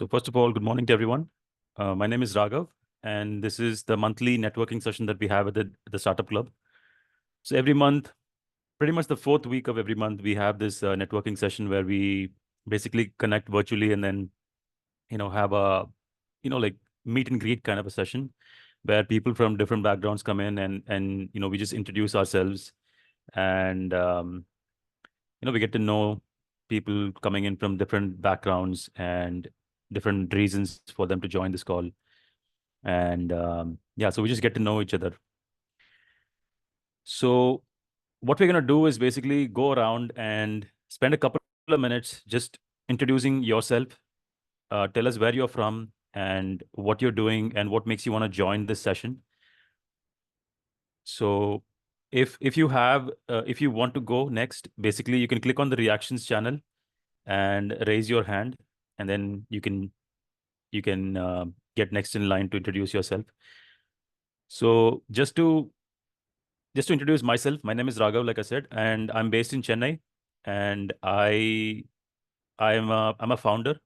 So first of all, good morning to everyone. My name is Raghav, and this is the monthly networking session that we have at the Startup Club. So every month, pretty much the fourth week of every month, we have this networking session where we basically connect virtually and then, have a, like meet and greet kind of a session where people from different backgrounds come in and we just introduce ourselves and, we get to know people coming in from different backgrounds and different reasons for them to join this call. And yeah, so we just get to know each other. So what we're going to do is basically go around and spend a couple of minutes just introducing yourself. Tell us where you're from and what you're doing and what makes you want to join this session. So if you have if you want to go next, basically you can click on the reactions channel and raise your hand, and then you can get next in line to introduce yourself. So just to introduce myself, my name is Raghav, like I said, and I'm based in Chennai, and I'm a founder.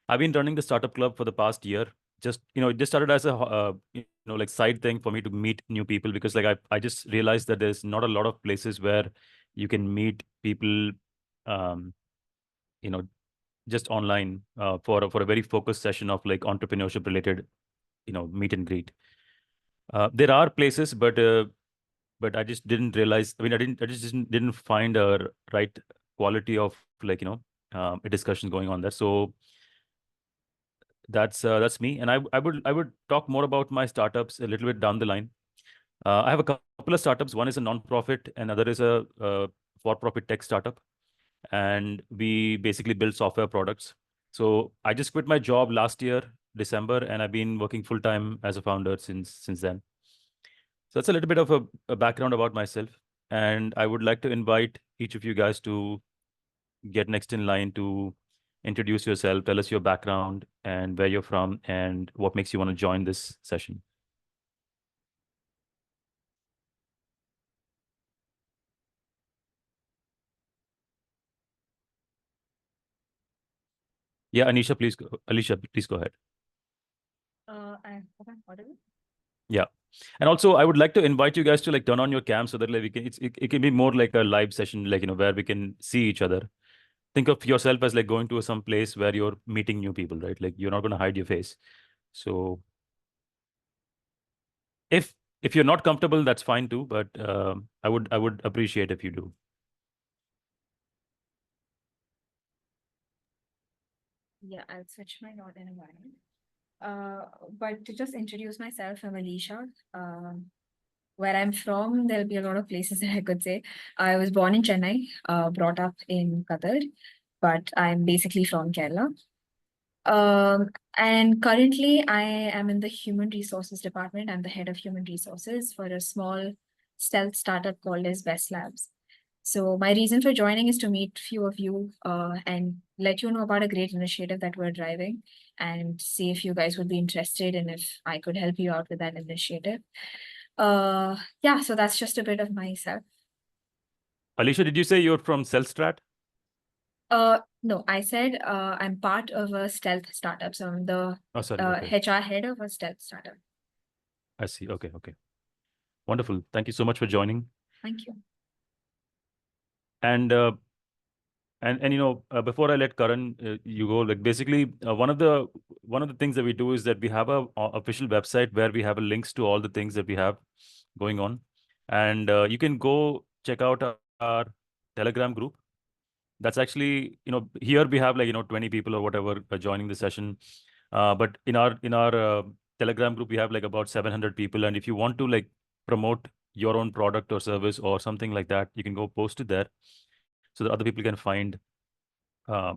I've been running the startup club for the past year. Just it just started as a like side thing for me to meet new people, because like I just realized that there's not a lot of places where you can meet people, um, you know, just online for a very focused session of like entrepreneurship related, meet and greet. There are places, but I just didn't realize. I mean, I just didn't find a right quality of like a discussion going on there. So that's me, and I would talk more about my startups a little bit down the line. I have a couple of startups. One is a non-profit, and other is a for-profit tech startup, and we basically build software products. So I just quit my job last year, December, and I've been working full time as a founder since then. So that's a little bit of a background about myself. And I would like to invite each of you guys to get next in line to introduce yourself, tell us your background and where you're from and what makes you want to join this session. Yeah, Alicia, please go ahead. Okay, audible? Yeah. And also, I would like to invite you guys to like turn on your cam so that like we can it can be more like a live session, like where we can see each other. Think of yourself as like going to some place where you're meeting new people, right? Like you're not going to hide your face. So if you're not comfortable, that's fine too. But I would appreciate if you do. Yeah, I'll switch my note in a while. But to just introduce myself, I'm Alicia. Where I'm from, there'll be a lot of places that I could say. I was born in Chennai, brought up in Qatar, but I'm basically from Kerala. And currently I am in the human resources department. I'm the head of human resources for a small stealth startup called as Best Labs. So my reason for joining is to meet few of you and let you know about a great initiative that we're driving and see if you guys would be interested and if I could help you out with that initiative. Yeah, so that's just a bit of myself. Alicia, did you say you're from Cellstrat? No, I said I'm part of a stealth startup. So I'm the Oh, sorry. Okay. HR head of a stealth startup. I see. Okay. Okay. Wonderful. Thank you so much for joining. Thank you. And before I let Karan you go, like basically one of the things that we do is that we have a official website where we have links to all the things that we have going on, and you can go check out our Telegram group. That's actually, here we have like 20 people or whatever joining the session, but in our Telegram group we have like about 700 people, and if you want to like promote your own product or service or something like that, you can go post it there so that other people can find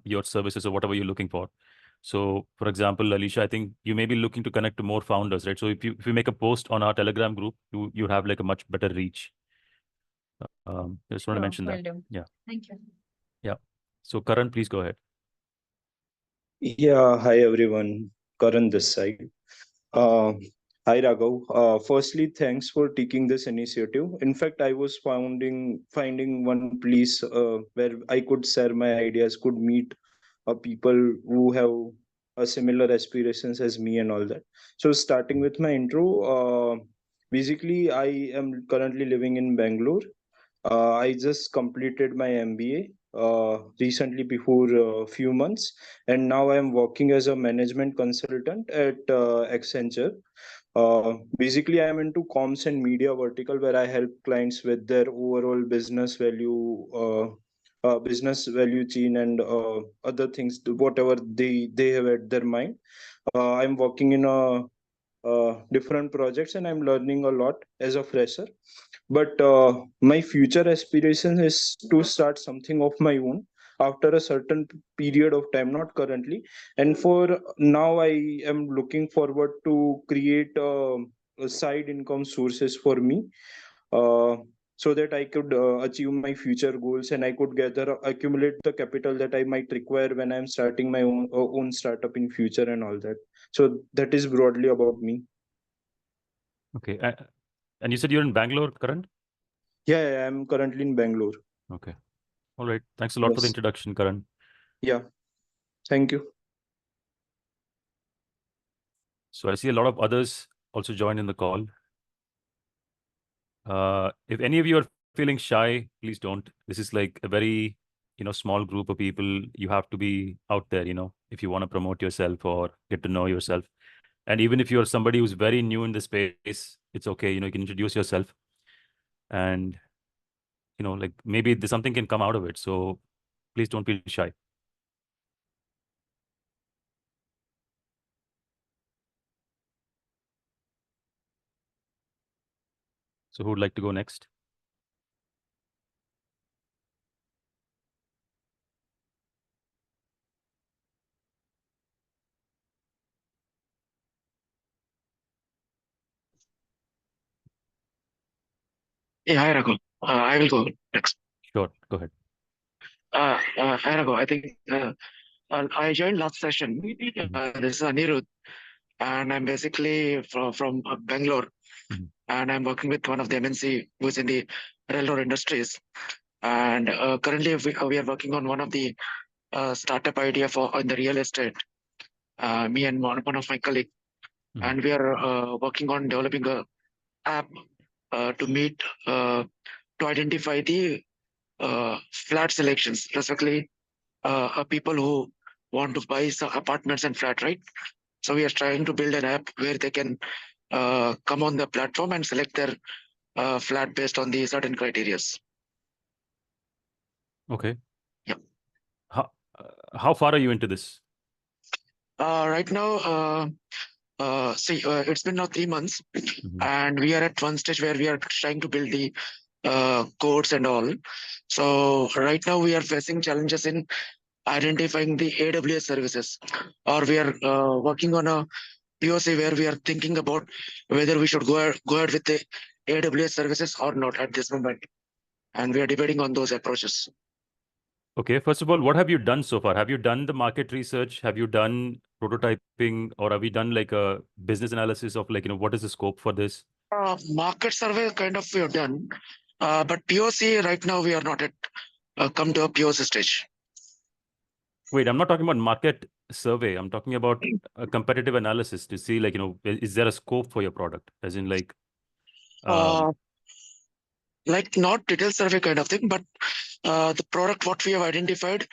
your services or whatever you're looking for. So, for example, Alicia, I think you may be looking to connect to more founders, right? So if you make a post on our Telegram group, you have like a much better reach. Just want to mention that. Will do. Yeah. Thank you. Yeah. So, Karan, please go ahead. Yeah, hi everyone. Karan this side. Uh, Hi Raghav. Firstly, thanks for taking this initiative. In fact, I was finding one place where I could share my ideas, could meet people who have similar aspirations as me and all that. So starting with my intro, basically I am currently living in Bangalore. I just completed my MBA recently before a few months, and now I am working as a management consultant at Accenture. Basically, I am into comms and media vertical where I help clients with their overall business value chain and other things, whatever they have at their mind. I'm working in a different projects and I'm learning a lot as a fresher. But my future aspiration is to start something of my own after a certain period of time, not currently. And for now, I am looking forward to create a side income sources for me. Uh, so that I could achieve my future goals and I could accumulate the capital that I might require when I'm starting my own startup in future and all that. So that is broadly about me. Okay. And you said you're in Bangalore, Karan? Yeah, I'm currently in Bangalore. Okay. All right. Thanks a lot for the Yes. introduction, Karan. Yeah. Thank you. So I see a lot of others also joined in the call. If any of you are feeling shy, please don't. This is like a very, small group of people. You have to be out there, if you want to promote yourself or get to know yourself. And even if you're somebody who's very new in the space, it's okay. You can introduce yourself and, like maybe something can come out of it. So please don't be shy. So who would like to go next? Yeah, hi Raghu. I will go next. Sure, go ahead. Hi Raghu. I think I joined last session. This is Anirudh, and I'm basically from Bangalore, Mhm. and I'm working with one of the MNC who's in the railroad industries. And currently, we are working on one of the startup idea for in the real estate. Me and one of my colleague, Mhm. and we are working on developing a app to meet to identify the flat selections, specifically people who want to buy some apartments and flat, right? So we are trying to build an app where they can come on the platform and select their flat based on the certain criterias. Okay. Yeah. How far are you into this? Right now, it's been now 3 months, and we are at one stage where we are trying to build the codes and all. So right now we are facing challenges in identifying the AWS services, or we are working on a POC where we are thinking about whether we should go ahead with the AWS services or not at this moment, and we are debating on those approaches. Okay, first of all, what have you done so far? Have you done the market research? Have you done prototyping, or have you done like a business analysis of like, what is the scope for this? Market survey kind of we have done, but POC right now we are not at come to a POC stage. Wait, I'm not talking about market survey. I'm talking about a competitive analysis to see like, is there a scope for your product? As in like, Like not detailed survey kind of thing, but the product what we have identified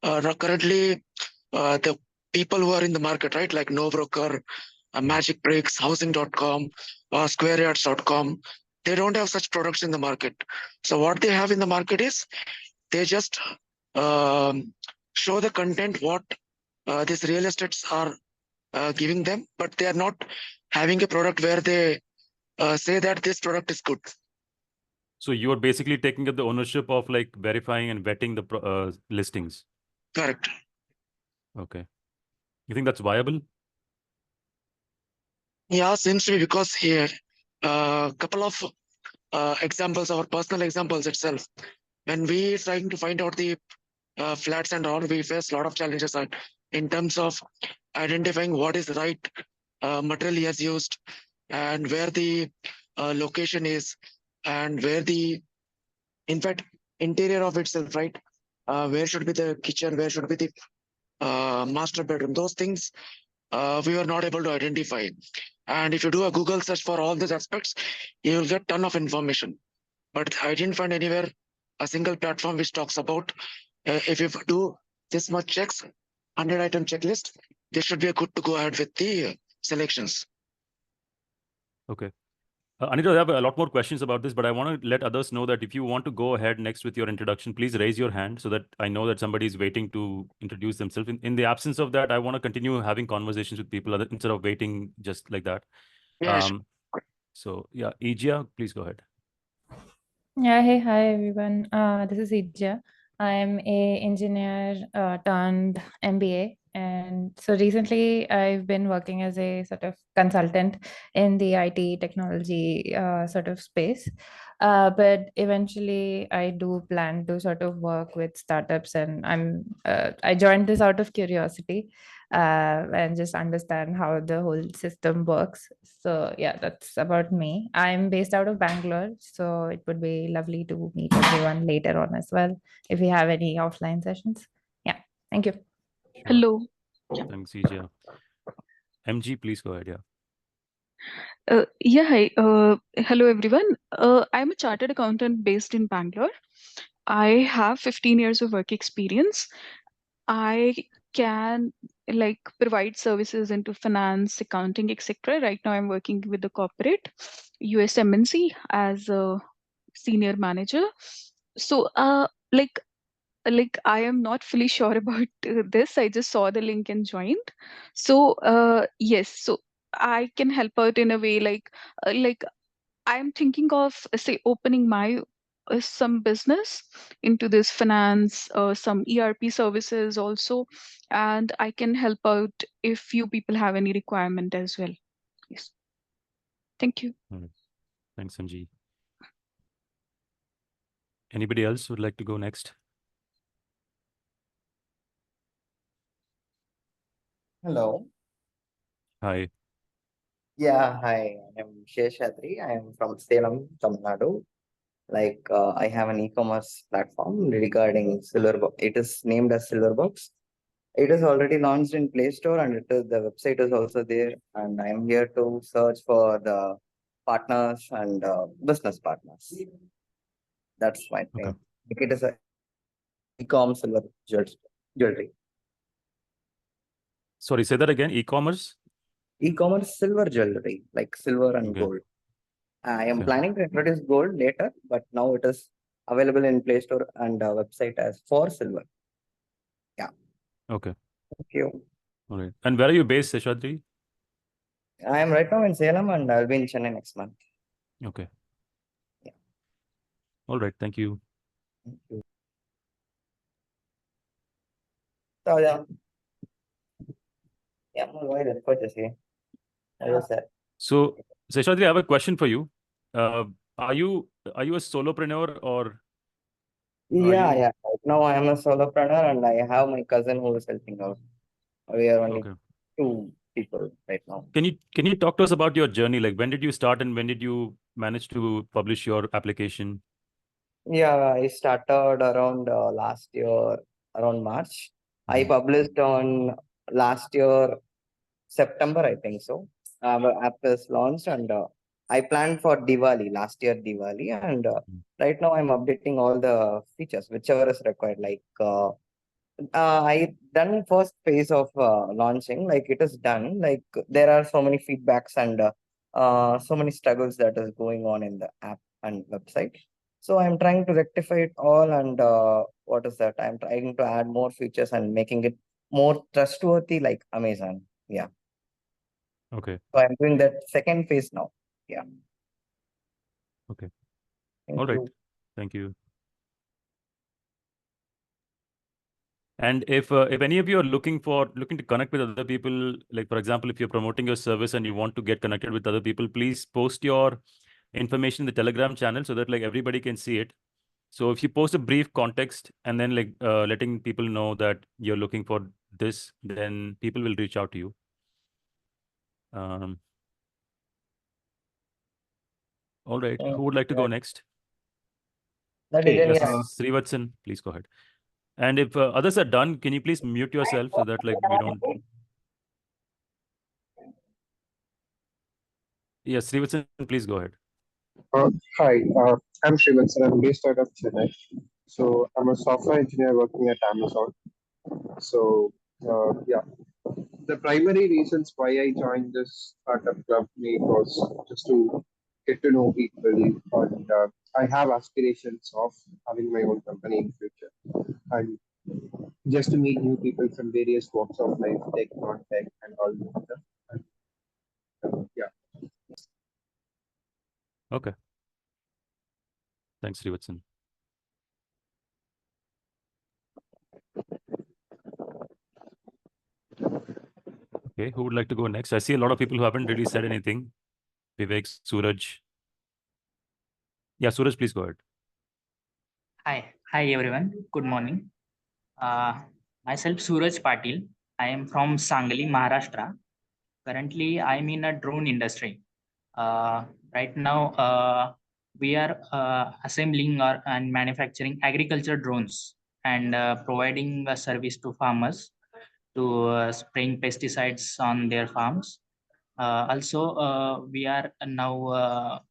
currently, the people who are in the market, right? Like NoBroker, Magic Bricks, Housing.com, or SquareYards.com, they don't have such products in the market. So what they have in the market is they just show the content what these real estates are giving them, but they are not having a product where they say that this product is good. So you're basically taking up the ownership of like verifying and vetting the listings. Correct. Okay. You think that's viable? Yeah, seems to be, because here a couple of examples, our personal examples itself. When we trying to find out the flats and all, we face a lot of challenges in terms of identifying what is the right material he has used, and where the location is, and where the, in fact, interior of itself, right? Where should be the kitchen? Where should be the master bedroom. Those things we were not able to identify. And if you do a Google search for all these aspects, you will get ton of information. But I didn't find anywhere a single platform which talks about if you do this much checks, 100-item checklist, this should be good to go ahead with the selections. Okay. Anita, I have a lot more questions about this, but I want to let others know that if you want to go ahead next with your introduction, please raise your hand so that I know that somebody is waiting to introduce themselves. In the absence of that, I want to continue having conversations with people instead of waiting just like that. Yeah, sure. So yeah, Ijia, please go ahead. Yeah, hey, hi everyone. This is Ijja. I'm a engineer turned MBA, and so recently I've been working as a sort of consultant in the IT technology sort of space. But eventually, I do plan to sort of work with startups, and I joined this out of curiosity and just understand how the whole system works. So yeah, that's about me. I'm based out of Bangalore, so it would be lovely to meet everyone later on as well if we have any offline sessions. Yeah, thank you. Sure. Hello. Thanks, Ijia. MG, please go ahead. Yeah. Yeah, hi. Hello, everyone. I'm a chartered accountant based in Bangalore. I have 15 years of work experience. I can provide services into finance, accounting, etc. Right now, I'm working with the corporate US MNC as a senior manager. So, I am not fully sure about this. I just saw the link and joined. So, yes, so I can help out in a way like I'm thinking of say opening my some business into this finance, some ERP services also, and I can help out if you people have any requirement as well. Yes. Thank you. All right. Thanks, MG. Anybody else would like to go next? Hello. Hi. Yeah, hi. I'm Sheshadri. I am from Salem, Tamil Nadu. I have an e-commerce platform regarding Silverbox. It is named as Silverbox. It is already launched in Play Store, and the website is also there. And I am here to search for the partners and business partners. That's my thing. Okay. It is a e-com silver jewelry. Sorry, say that again. E-commerce? E-commerce silver jewelry, like silver and Okay. gold. I am Okay. planning to introduce gold later, but now it is available in Play Store and website as for silver. Yeah. Okay. Thank you. All right. And where are you based, Seshadri? I am right now in Salem and I'll be in Chennai next month. Okay. Yeah. All right. Thank you. Thank you. So, yeah, why the purchase here? So, Seshadri, I have a question for you. Are you a solopreneur or? Yeah, you- yeah. Right now I am a solopreneur and I have my cousin who is helping out. We are only Okay. 2 people right now. Can you talk to us about your journey? Like, when did you start and when did you manage to publish your application? Yeah, I started around last year, around March. I Mhm. published on last year, September, I think so. The app is launched and I planned for Diwali, last year Diwali. And right now I'm updating all the features, whichever is required. I done first phase of launching, like it is done. Like there are so many feedbacks and so many struggles that is going on in the app and website. So I'm trying to rectify it all and what is that? I'm trying to add more features and making it more trustworthy like Amazon. Yeah. Okay. So I'm doing that second phase now. Yeah. Okay. Thank All right. you. Thank you. And if any of you are looking to connect with other people, like for example, if you're promoting your service and you want to get connected with other people, please post your information in the Telegram channel so that like everybody can see it. So if you post a brief context and then like letting people know that you're looking for this, then people will reach out to you. All right. Who would like to go next? That is Yes, yeah. Srivatsan, please go ahead. And if others are done, can you please mute yourself so that like we don't. Yes, Srivatsan, please go ahead. Hi, I'm Srivatsan. I'm based out of Chennai. So I'm a software engineer working at Amazon. So yeah, the primary reasons why I joined this startup club meet was just to get to know people, and I have aspirations of having my own company in future, and just to meet new people from various walks of life, tech, non-tech, and all that stuff. And, yeah. Okay. Thanks, Srivatsan. Okay, who would like to go next? I see a lot of people who haven't really said anything. Vivek, Suraj. Yeah, Suraj, please go ahead. Hi everyone. Good morning. Myself Suraj Patil. I am from Sangli, Maharashtra. Currently, I'm in a drone industry. Right now, we are assembling and manufacturing agriculture drones and providing a service to farmers to spraying pesticides on their farms. Also, we are now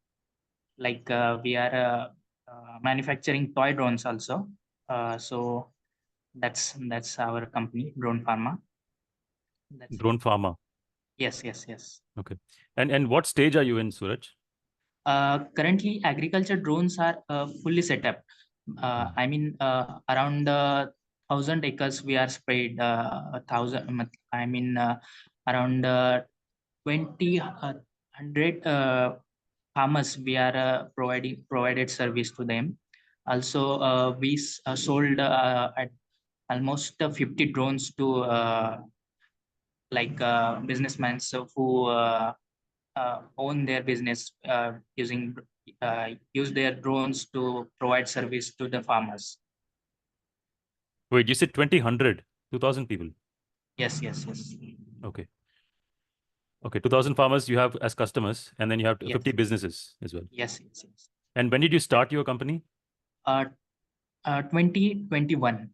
we are manufacturing toy drones also. So that's our company, Drone Pharma. That's it. Drone Pharma. Yes. Okay. And what stage are you in, Suraj? Currently, agriculture drones are fully set up. I mean, around 1,000 acres we are sprayed. 1,000. I mean, around 2,100 farmers we are provided service to them. Also, we sold at almost 50 drones to businessmen who own their business use their drones to provide service to the farmers. Wait, you said 2,000 people? Yes. Okay. Okay, 2,000 farmers you have as customers, and then you have 50 businesses as well. Yes. And when did you start your company? 2021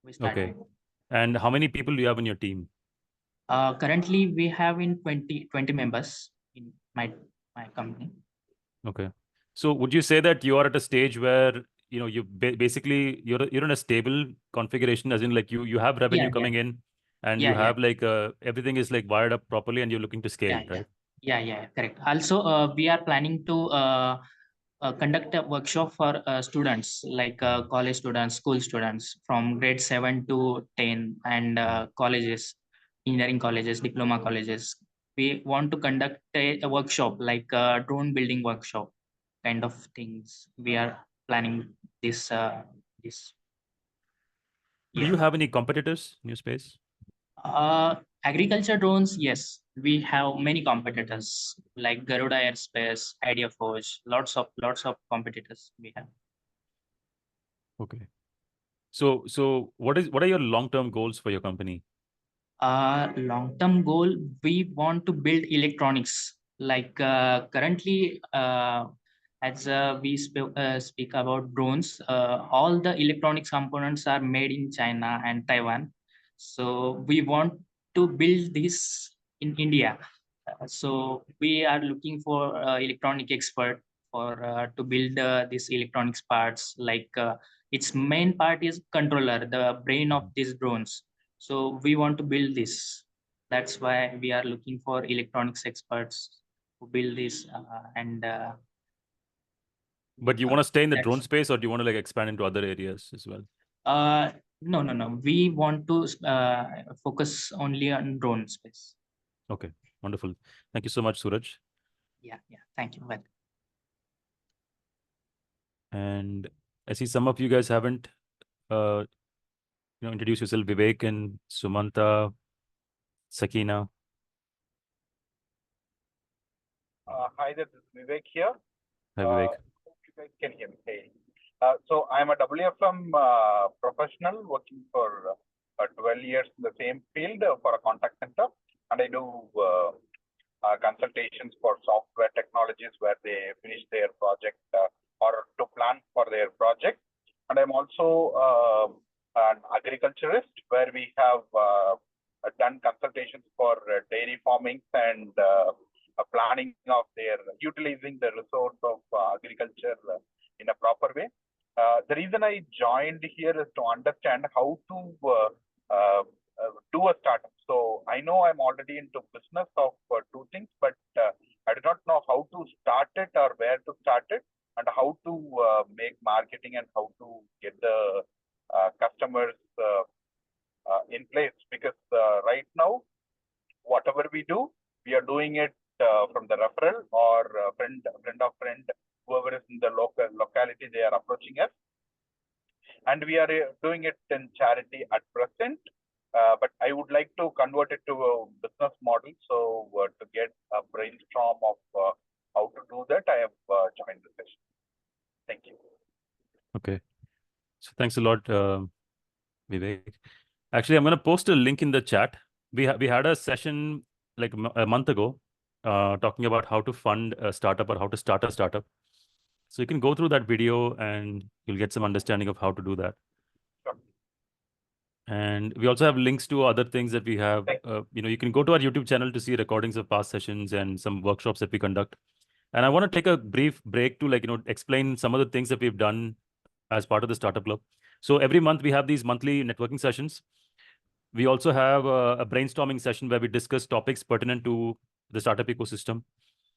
we started. Okay. And how many people do you have in your team? Currently we have in 20 members in my company. Okay. So would you say that you are at a stage where you basically you're in a stable configuration, as in like you have revenue coming in, and you have like everything is like wired up properly, and you're looking to scale, right? Yeah, correct. Also, we are planning to conduct a workshop for students like college students, school students from grade 7 to 10, and colleges, engineering colleges, diploma colleges. We want to conduct a workshop like a drone building workshop kind of things. We are planning this. Do you have any competitors in your space? Agriculture drones, yes. We have many competitors like Garuda Aerospace, IdeaForge, lots of competitors we have. Okay. So what are your long-term goals for your company? Long-term goal, we want to build electronics. Like currently, as we speak about drones, all the electronics components are made in China and Taiwan. So we want to build this in India. So we are looking for electronic expert for to build these electronics parts. Like its main part is controller, the brain of these drones. So we want to build this. That's why we are looking for electronics experts to build this But you want to stay in the drone space, or do you want to like expand into other areas as well? No. We want to focus only on drone space. Okay, wonderful. Thank you so much, Suraj. Yeah. Thank you. Welcome. And I see some of you guys haven't introduced yourself. Vivek and Sumanta, Sakina. Hi, this is Vivek here. Hi, Vivek. Hope you guys can hear me. Hey. So I'm a WFM professional working for 12 years in the same field for a contact center, and I do consultations for software technologies where they finish their project or to plan for their project. And I'm also an agriculturist, where we have done consultations for dairy farming and planning of their utilizing the resource of agriculture in a proper way. The reason I joined here is to understand how to do a startup. So I know I'm already into business of two things, but I do not know how to start it or where to start it, and how to make marketing and how to get the customers in place. Because right now, whatever we do, we are doing it from the referral or friend of friend, whoever is in the locality, they are approaching us. And we are doing it in charity at present. But I would like to convert it to a business model. So to get a brainstorm of how to do that, I have joined the session. Thank you. Okay. So thanks a lot, Vivek. Actually, I'm going to post a link in the chat. We had a session like a month ago talking about how to fund a startup or how to start a startup. So you can go through that video and you'll get some understanding of how to do that. And we also have links to other things that we have. You can go to our YouTube channel to see recordings of past sessions and some workshops that we conduct. And I want to take a brief break to explain some of the things that we've done as part of the Startup Club. So every month we have these monthly networking sessions. We also have a brainstorming session where we discuss topics pertinent to the startup ecosystem.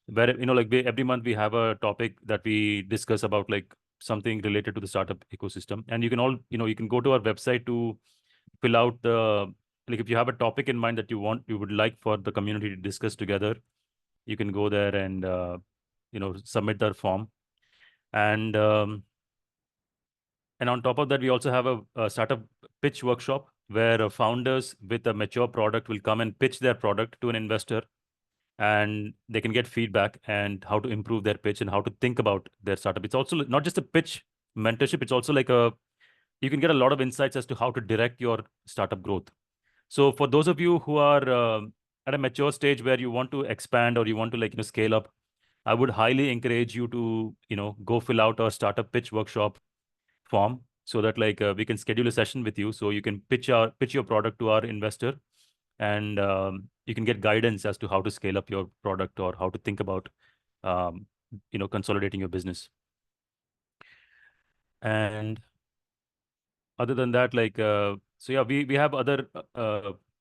Where every month we have a topic that we discuss about something related to the startup ecosystem. And you can you can go to our website to fill out the if you have a topic in mind that you would like for the community to discuss together, you can go there and submit that form. And on top of that, we also have a startup pitch workshop where founders with a mature product will come and pitch their product to an investor, and they can get feedback and how to improve their pitch and how to think about their startup. It's also not just a pitch mentorship. It's also you can get a lot of insights as to how to direct your startup growth. So for those of you who are at a mature stage where you want to expand or you want to scale up, I would highly encourage you to go fill out our startup pitch workshop form, so that we can schedule a session with you, so you can pitch your product to our investor, and you can get guidance as to how to scale up your product or how to think about consolidating your business. And other than that, so yeah, we have other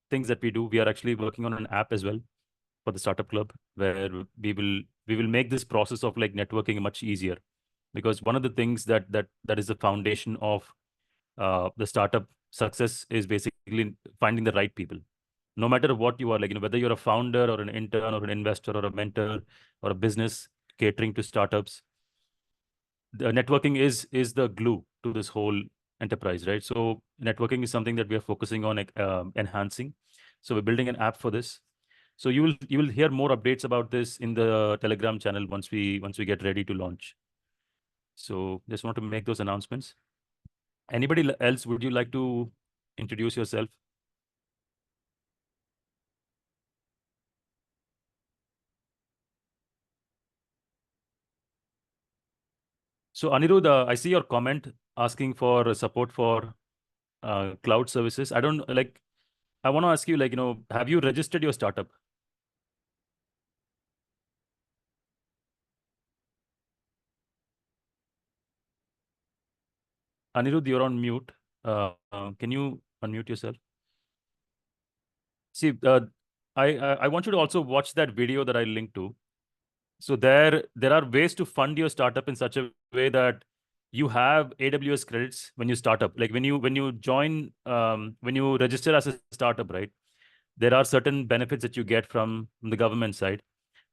things that we do. We are actually working on an app as well for the Startup Club, where we will make this process of networking much easier, because one of the things that is the foundation of the startup success is basically finding the right people. No matter what you are, whether you're a founder or an intern or an investor or a mentor or a business catering to startups, the networking is the glue to this whole enterprise, right? So networking is something that we are focusing on enhancing. So we're building an app for this. So you will hear more updates about this in the Telegram channel once we get ready to launch. So just want to make those announcements. Anybody else, would you like to introduce yourself? So Anirudh, I see your comment asking for support for cloud services. I want to ask you, have you registered your startup? Anirudh, you're on mute. Can you unmute yourself? See, I want you to also watch that video that I linked to. So there are ways to fund your startup in such a way that you have AWS credits when you start up. Like when you join, when you register as a startup, right? There are certain benefits that you get from the government side,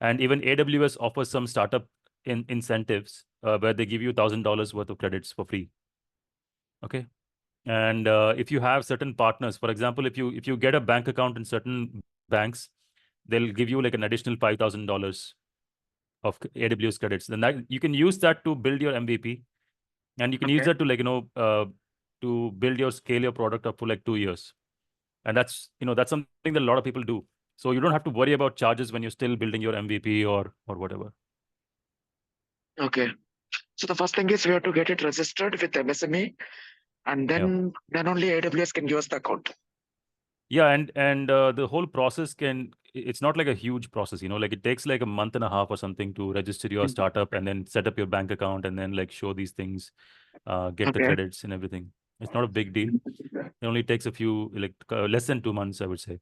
and even AWS offers some startup incentives where they give you $1,000 worth of credits for free. Okay. And if you have certain partners, for example, if you get a bank account in certain banks, they'll give you an additional $5,000 of AWS credits. Then you can use that to build your MVP, and you can use that to to build scale your product up for 2 years. And that's something that a lot of people do. So you don't have to worry about charges when you're still building your MVP or whatever. Okay. So the first thing is we have to get it registered with MSME. and then only AWS can give us the account. Yeah, and the whole process it's not like a huge process, like it takes like a month and a half or something to register your startup and then set up your bank account and then like show these things, get the Okay. credits and everything. It's not a big deal. It only takes a few, less than 2 months, I would say.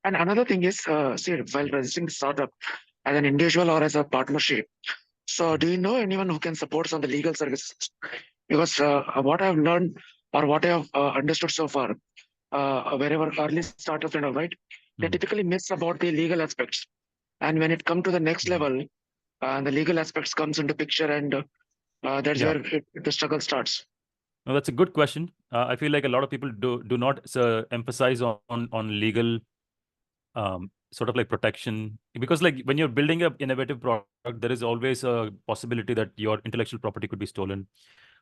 And another thing is, see, while registering startup as an individual or as a partnership, so do you know anyone who can support us on the legal services? Because what I've learned or what I have understood so far, wherever early startups and all, right, they typically miss about the legal aspects. And when it comes to the next level, the legal aspects comes into picture, and that's where the struggle starts. No, that's a good question. I feel like a lot of people do not emphasize on legal sort of like protection, because like when you're building an innovative product, there is always a possibility that your intellectual property could be stolen,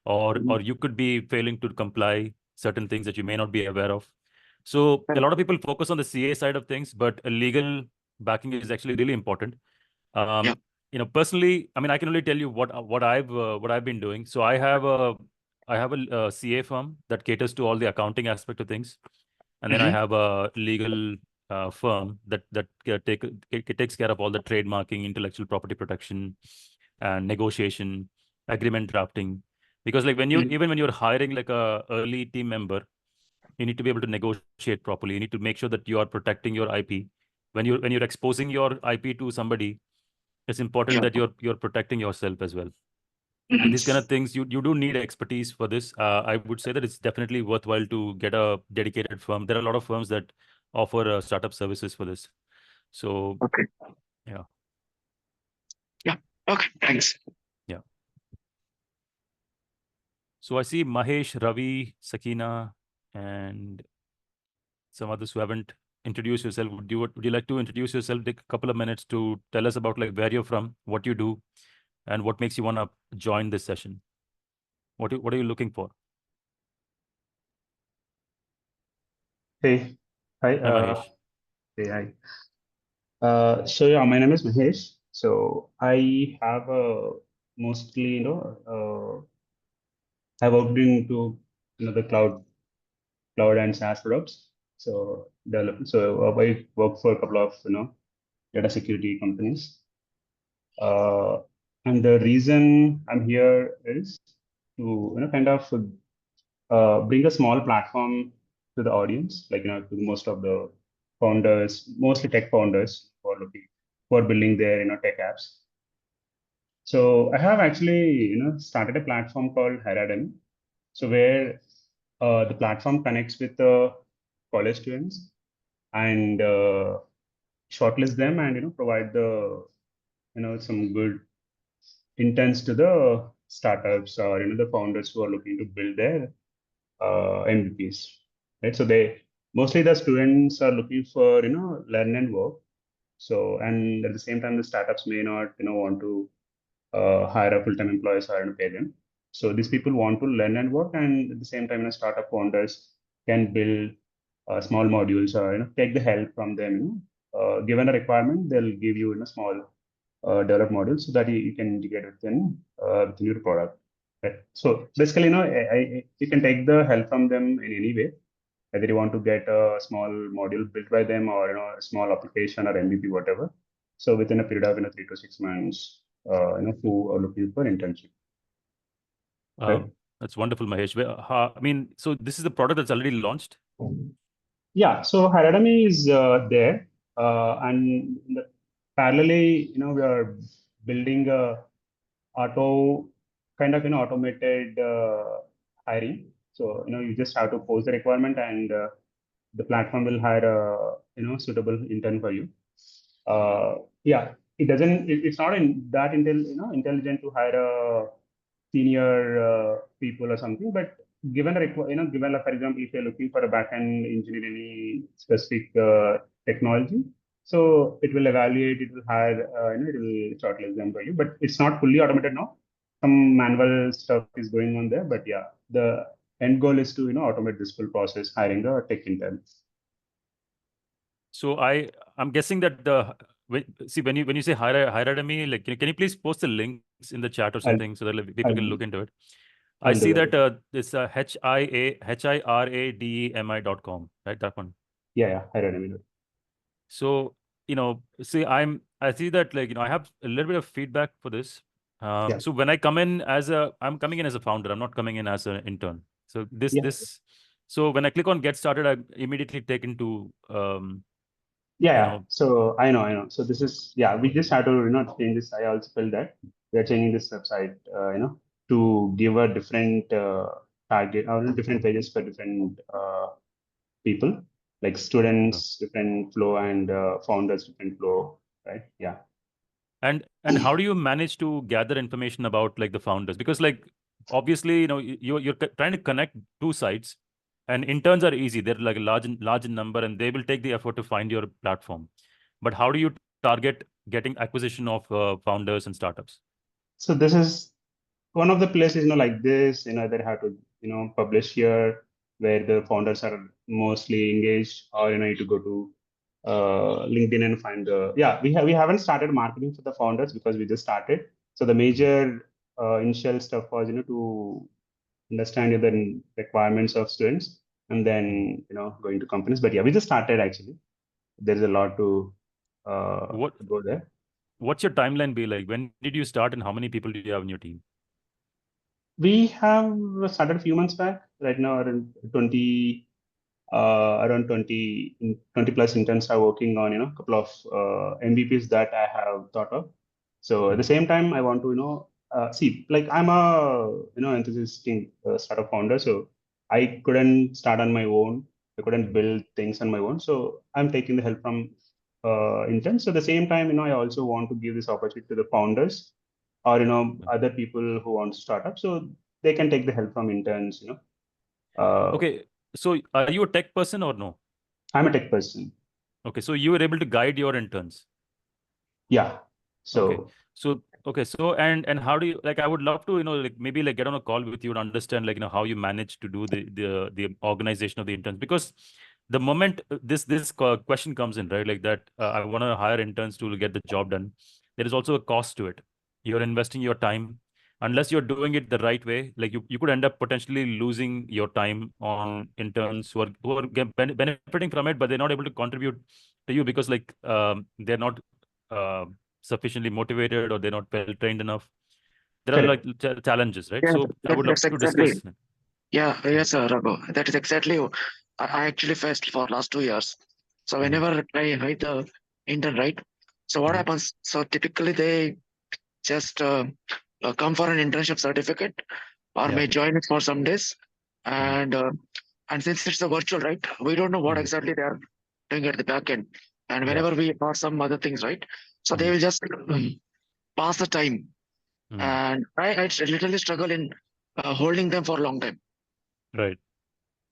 or you could be failing to comply certain things that you may not be aware of. So a lot of people focus on the CA side of things, but a legal backing is actually really important. Personally, I mean, I can only tell you what I've been doing. So I have a CA firm that caters to all the accounting aspect of things, and then I have a legal firm that takes care of all the trademarking, intellectual property protection, and negotiation, agreement drafting. Because like even when you're hiring like a early team member, you need to be able to negotiate properly. You need to make sure that you are protecting your IP. When you're exposing your IP to somebody, it's important that you're protecting yourself as well. So these kind of things, you do need expertise for this. I would say that it's definitely worthwhile to get a dedicated firm. There are a lot of firms that offer startup services for this. So yeah. Okay, thanks. Yeah. So I see Mahesh, Ravi, Sakina, and some others who haven't introduced yourself. Would you like to introduce yourself? Take a couple of minutes to tell us about like where you're from, what you do, and what makes you want to join this session. What are you looking for? Hey, hi. Hi, Mahesh. Hey, hi. So yeah, my name is Mahesh. So I have mostly, I worked into the cloud and SaaS products. So I work for a couple of data security companies. And the reason I'm here is to kind of bring a small platform to the audience, like to most of the founders, mostly tech founders who are building their tech apps. So I have actually started a platform called Hirademy. So where the platform connects with the college students and shortlist them and provide the some good intents to the startups or the founders who are looking to build their MVPs, right? So mostly the students are looking for learn and work. So and at the same time the startups may not want to hire a full-time employees or pay them. So these people want to learn and work, and at the same time startup founders can build small modules or take the help from them. Given a requirement, they'll give you a small developed module so that you can integrate within your product. Right. So basically, you can take the help from them in any way. Whether you want to get a small module built by them or a small application or MVP, whatever. So within a period of 3 to 6 months, who are looking for internship. Right? That's wonderful, Mahesh. I mean, so this is the product that's already launched? Yeah. So Hirademy is there, and parallelly, we are building a automated hiring. So you just have to post the requirement, and the platform will hire a suitable intern for you. Yeah, it's not that intelligent to hire a senior people or something, but given for example, if you're looking for a backend engineer, any specific technology, so it will evaluate, it will hire, it will shortlist them for you, but it's not fully automated now. Some manual stuff is going on there, but yeah, the end goal is to automate this full process, hiring a tech intern. So I'm guessing that when you say Hirademy, like can you please post the links in the chat or something so that people can look into it. I on the see web. that this HIRADEMI.com, right? That one. Yeah, Hirademi. So, I see that, like, I have a little bit of feedback for this. Yeah. So when I come in I'm coming in as a founder, I'm not coming in as an intern. So so when I click on get started, I'm immediately taken to, Yeah. So I know. So this is, we just had to, change this. I also felt that we are changing this website, to give a different target or different pages for different people, like students, different flow, and founders, different flow, right? Yeah. And how do you manage to gather information about, like, the founders? Because, like, obviously, you're trying to connect two sides, and interns are easy. They're like a large in number, and they will take the effort to find your platform. But how do you target getting acquisition of founders and startups? So this is one of the places, like this, they have to, publish here where the founders are mostly engaged, or, you need to go to LinkedIn and find we haven't started marketing for the founders because we just started. So the major initial stuff was, to understand the requirements of students and then, going to companies. But we just started actually. There's a lot to go there. What's your timeline be like? When did you start, and how many people do you have in your team? We have started a few months back. Right now, around 20 plus interns are working on, a couple of MVPs that I have thought of. So at the same time, I want to, see, like, I'm a, enthusiastic startup founder. So I couldn't start on my own. I couldn't build things on my own. So I'm taking the help from interns. So at the same time, I also want to give this opportunity to the founders or, other people who want to start up. So they can take the help from interns, Okay. So are you a tech person or no? I'm a tech person. Okay. So you were able to guide your interns. Yeah. So and how do you, like, I would love to, like, maybe like get on a call with you to understand, like, how you manage to do the organization of the interns, because the moment this question comes in, right, like that, I want to hire interns to get the job done, there is also a cost to it. You're investing your time. Unless you're doing it the right way, like you could end up potentially losing your time on interns who are benefiting from it, but they're not able to contribute to you because, like, they're not sufficiently motivated, or they're not well trained enough. There are, like, challenges, right? Yeah, So I would love that's to exactly. discuss. Yeah, yes, Raghu. That is exactly I actually faced for last 2 years. So whenever I hire the intern, right? So what happens? So typically they just come for an internship certificate or may join it for some days, and since it's a virtual, right? We don't know what exactly they are doing at the back end. And whenever we got some other things, right? So they will just pass the time. And I literally struggle in holding them for a long time. Right.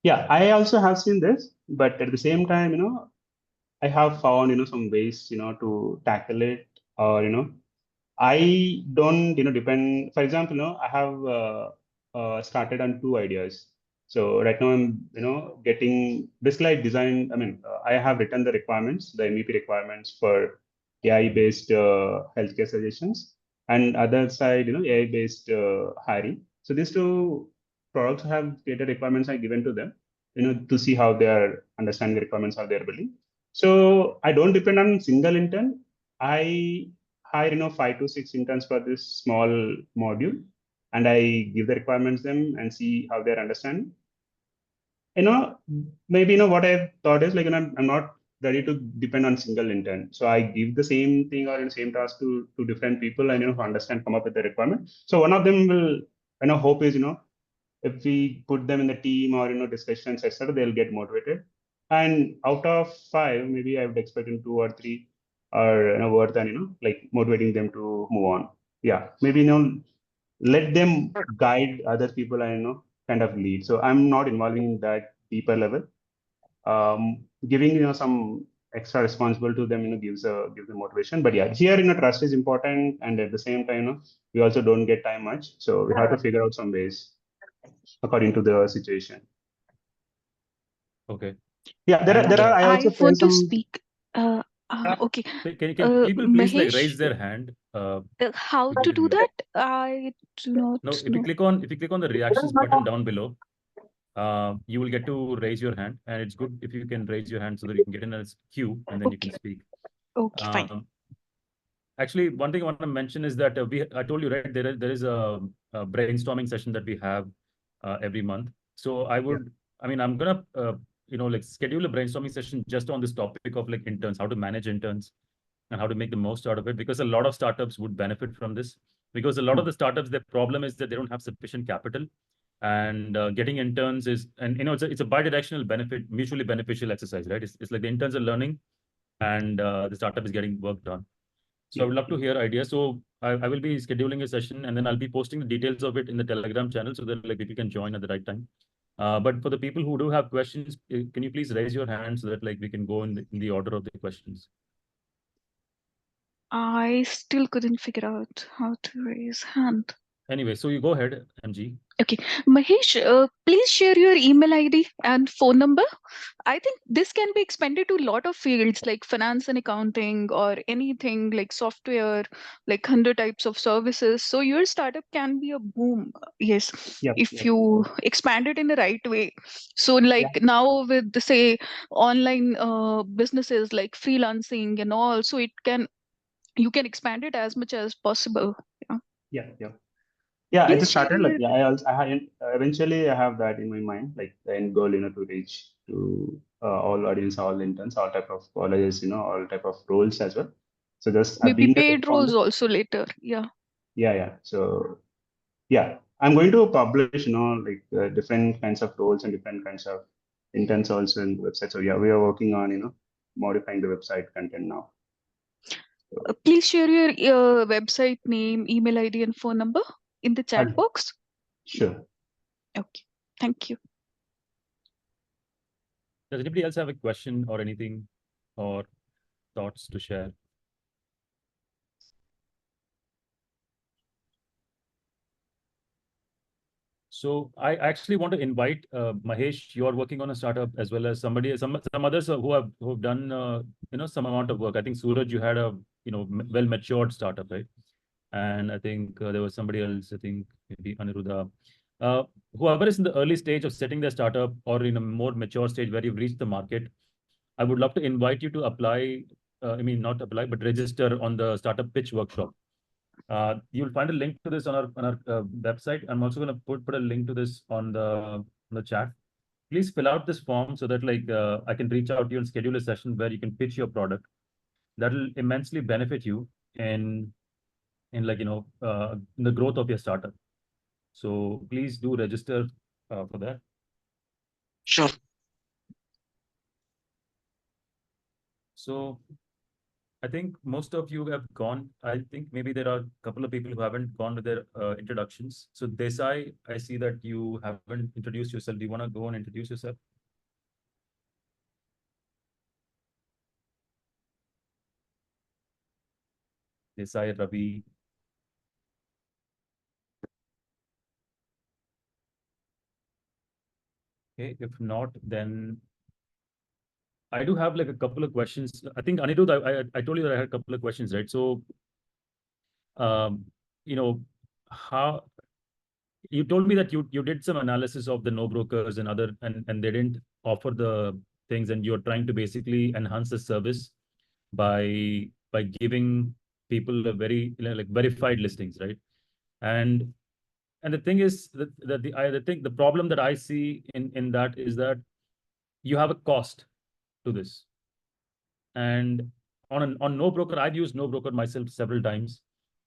Yeah, I also have seen this, but at the same time, I have found, some ways, to tackle it, or, I don't, depend. For example, I have started on 2 ideas. So right now I'm, getting basically I designed. I mean, I have written the requirements, the MVP requirements for AI-based healthcare suggestions, and other side, AI-based hiring. So these 2 products have created requirements I given to them, to see how they are understanding the requirements, how they are building. So I don't depend on single intern. I hire 5 to 6 interns for this small module, and I give the requirements them and see how they're understanding. Maybe what I thought is, like, I'm not ready to depend on single intern, so I give the same thing or same task to different people and who understand, come up with the requirement. So one of them will, hope is, if we put them in the team or discussions, etc., they'll get motivated. And out of 5, maybe I would expect in 2 or 3 are worth and like motivating them to move on. Yeah, maybe let them guide other people and kind of lead. So I'm not involving in that deeper level. Giving some extra responsible to them gives them motivation. But yeah, here trust is important, and at the same time we also don't get time much, so we have to figure out some ways according to the situation. Okay. Yeah, there are. I also want to some. speak. Okay. Can people please like Mahesh, raise their hand? how We to didn't do get- that? I do not No, if know. you click on the reactions button down below, you will get to raise your hand, and it's good if you can raise your hand so that you can get in a queue and then you can Okay. speak. Okay, fine. Actually, one thing I want to mention is that I told you, right, there is a brainstorming session that we have every month. So I mean, I'm gonna like schedule a brainstorming session just on this topic of like interns, how to manage interns and how to make the most out of it, because a lot of startups would benefit from this. Because a lot of the startups, their problem is that they don't have sufficient capital, and getting interns is, and it's a bidirectional benefit, mutually beneficial exercise, right? It's like the interns are learning, and the startup is getting work done. So I would love to hear ideas. So I will be scheduling a session, and then I'll be posting the details of it in the Telegram channel so that like people can join at the right time. But for the people who do have questions, can you please raise your hand so that like we can go in the order of the questions? I still couldn't figure out how to raise hand. Anyway, so you go ahead, MG. Okay, Mahesh, please share your email ID and phone number. I think this can be expanded to a lot of fields like finance and accounting or anything like software, like 100 types of services. So your startup can be a boom. Yes, if you expand it in the right way. So like now with the say online businesses like freelancing and all, so you can expand it as much as possible. Yeah, I Please just started share like eventually I have that in my mind, like the end goal, to reach to all audience, all interns, all type of colleges, all type of roles as well. So just maybe being a tech paid roles founder. also later. Yeah. Yeah. So yeah, I'm going to publish, like different kinds of roles and different kinds of interns also in the website. So yeah, we are working on, modifying the website content now. Please share your website name, email ID, and phone number in the chat box. Sure. Okay. Thank you. Does anybody else have a question or anything or thoughts to share? So I actually want to invite Mahesh. You are working on a startup as well as some others who have done some amount of work. I think Suraj, you had a well matured startup, right? And I think there was somebody else. I think maybe Aniruddha. Whoever is in the early stage of setting their startup or in a more mature stage where you've reached the market, I would love to invite you to apply. I mean, not apply, but register on the startup pitch workshop. You'll find a link to this on our website. I'm also going to put a link to this on the chat. Please fill out this form so that like I can reach out to you and schedule a session where you can pitch your product. That will immensely benefit you in like in the growth of your startup. So please do register for that. Sure. So I think most of you have gone. I think maybe there are a couple of people who haven't gone with their introductions. So Desai, I see that you haven't introduced yourself. Do you want to go and introduce yourself? Desai, Ravi. Okay, if not, then I do have like a couple of questions. I think Anirudh, I told you that I had a couple of questions, right? So, how you told me that you did some analysis of the no brokers and other and they didn't offer the things, and you're trying to basically enhance the service by giving people a very like verified listings, right? And the thing is that the problem that I see in that is that you have a cost to this. And on No Broker, I've used No Broker myself several times,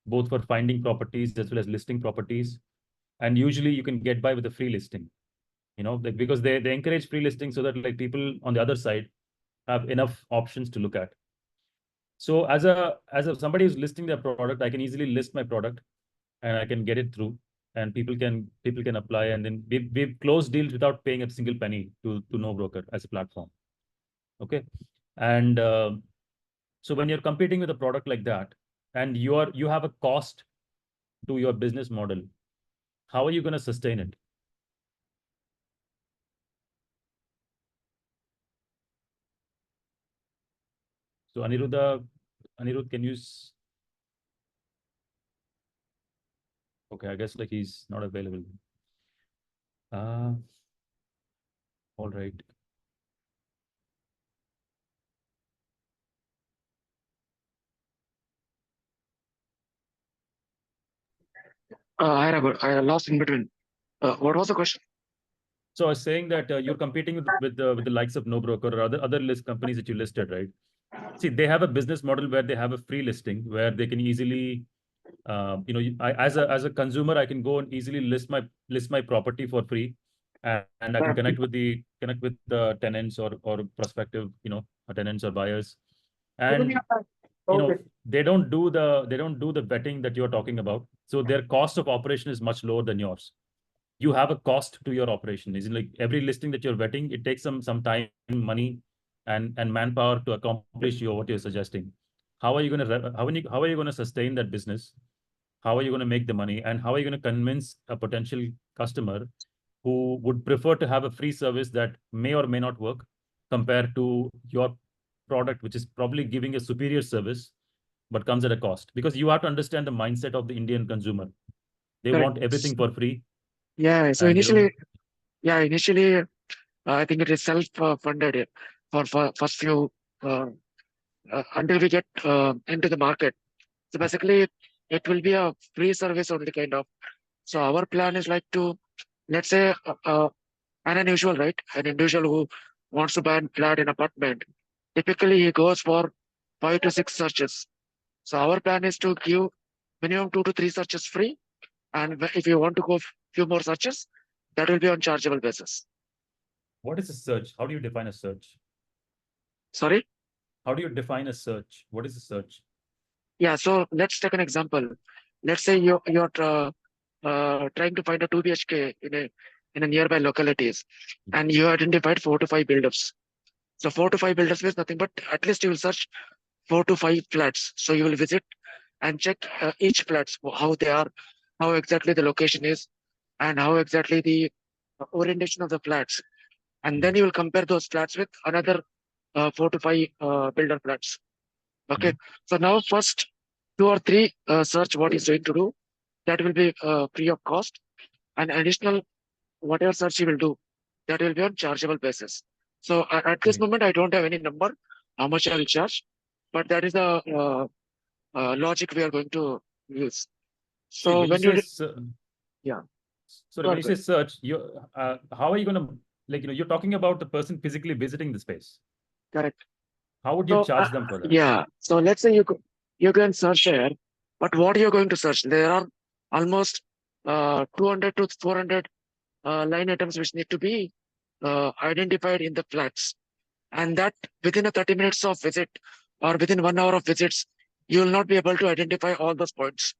both for finding properties as well as listing properties. And usually you can get by with a free listing, like, because they encourage free listing so that like people on the other side have enough options to look at. So as a somebody who's listing their product, I can easily list my product and I can get it through, and people can apply, and then we've closed deals without paying a single penny to No Broker as a platform. Okay. And so when you're competing with a product like that, and you have a cost to your business model, how are you going to sustain it? So Anirudh, can you? Okay, I guess like he's not available. All right. Hi, Raghu. I lost in between. What was the question? So I was saying that you're competing with the likes of NoBroker or other list companies that you listed, right? See, they have a business model where they have a free listing where they can easily, as a consumer, I can go and easily list my property for free, and I can connect with the tenants or prospective tenants or buyers, and they don't do the vetting that you're talking about. So their cost of operation is much lower than yours. You have a cost to your operation. Is like every listing that you're vetting, it takes some time, money, and manpower to accomplish what you're suggesting. How are you going to sustain that business? How are you going to make the money? And how are you going to convince a potential customer who would prefer to have a free service that may or may not work compared to your product, which is probably giving a superior service, but comes at a cost? Because you have to understand the mindset of the Indian consumer. They Correct. want everything for free. Yeah. So and they don't- initially, I think it is self-funded for first few until we get into the market. So basically, it will be a free service only kind of. So our plan is like to, let's say, an individual, right? An individual who wants to buy a flat in apartment. Typically, he goes for 5 to 6 searches. So our plan is to give minimum 2 to 3 searches free, and if you want to go few more searches, that will be on chargeable basis. What is a search? How do you define a search? Sorry? How do you define a search? What is a search? Yeah, so let's take an example. Let's say you're trying to find a 2 BHK in a nearby localities, and you identified 4 to 5 builders. So 4 to 5 builders means nothing but at least you will search 4 to 5 flats. So you will visit and check each flats, how they are, how exactly the location is, and how exactly the orientation of the flats. And then you will compare those flats with another 4 to 5 builder flats. Okay. So now first 2 or 3 search what is going to do, that will be free of cost, and additional whatever search you will do, that will be on chargeable basis. So at this moment, I don't have any number how much I will charge, but that is the logic we are going to use. So when when you you say yeah. Sorry, when you say search, how are you going to, you're talking about the person physically visiting the space. Correct. How would you charge them for that? Yeah. So let's say you can search here, but what you're going to search? There are almost 200 to 400 line items which need to be identified in the flats, and that within a 30 minutes of visit or within 1 hour of visits, you will not be able to identify all those points.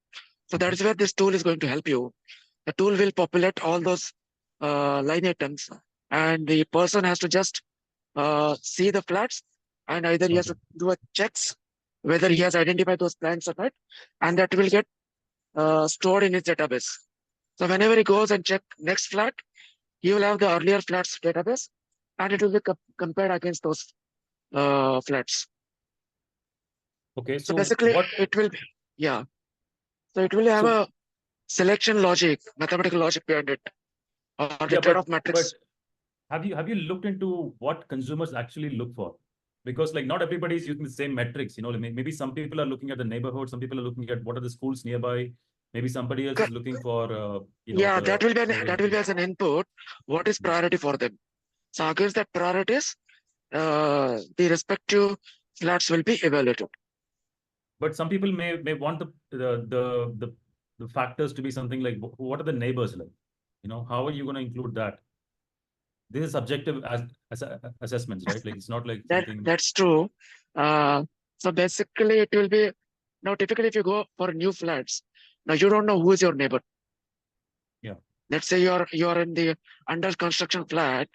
So that is where this tool is going to help you. The tool will populate all those line items, and the person has to just see the flats, and either he has to do a checks whether he has identified those plans or not, and that will get stored in his database. So whenever he goes and check next flat, he will have the earlier flats database, and it will be compared against those flats. Okay, so basically it will be, so it will have a selection logic, mathematical logic behind it, or the trade-off matrix. But have you looked into what consumers actually look for? Because not everybody is using the same metrics. Maybe some people are looking at the neighborhood, some people are looking at what are the schools nearby. Maybe somebody else is looking for that will be as an input. What is priority for them? So against that priorities, the respective flats will be evaluated. But some people may want the factors to be something like, what are the neighbors like? How are you going to include that? This is subjective assessments, right? It's not like something. That's true. So basically, it will be now. Typically, if you go for new flats, now you don't know who is your neighbor. Yeah. Let's say you are in the under construction flat,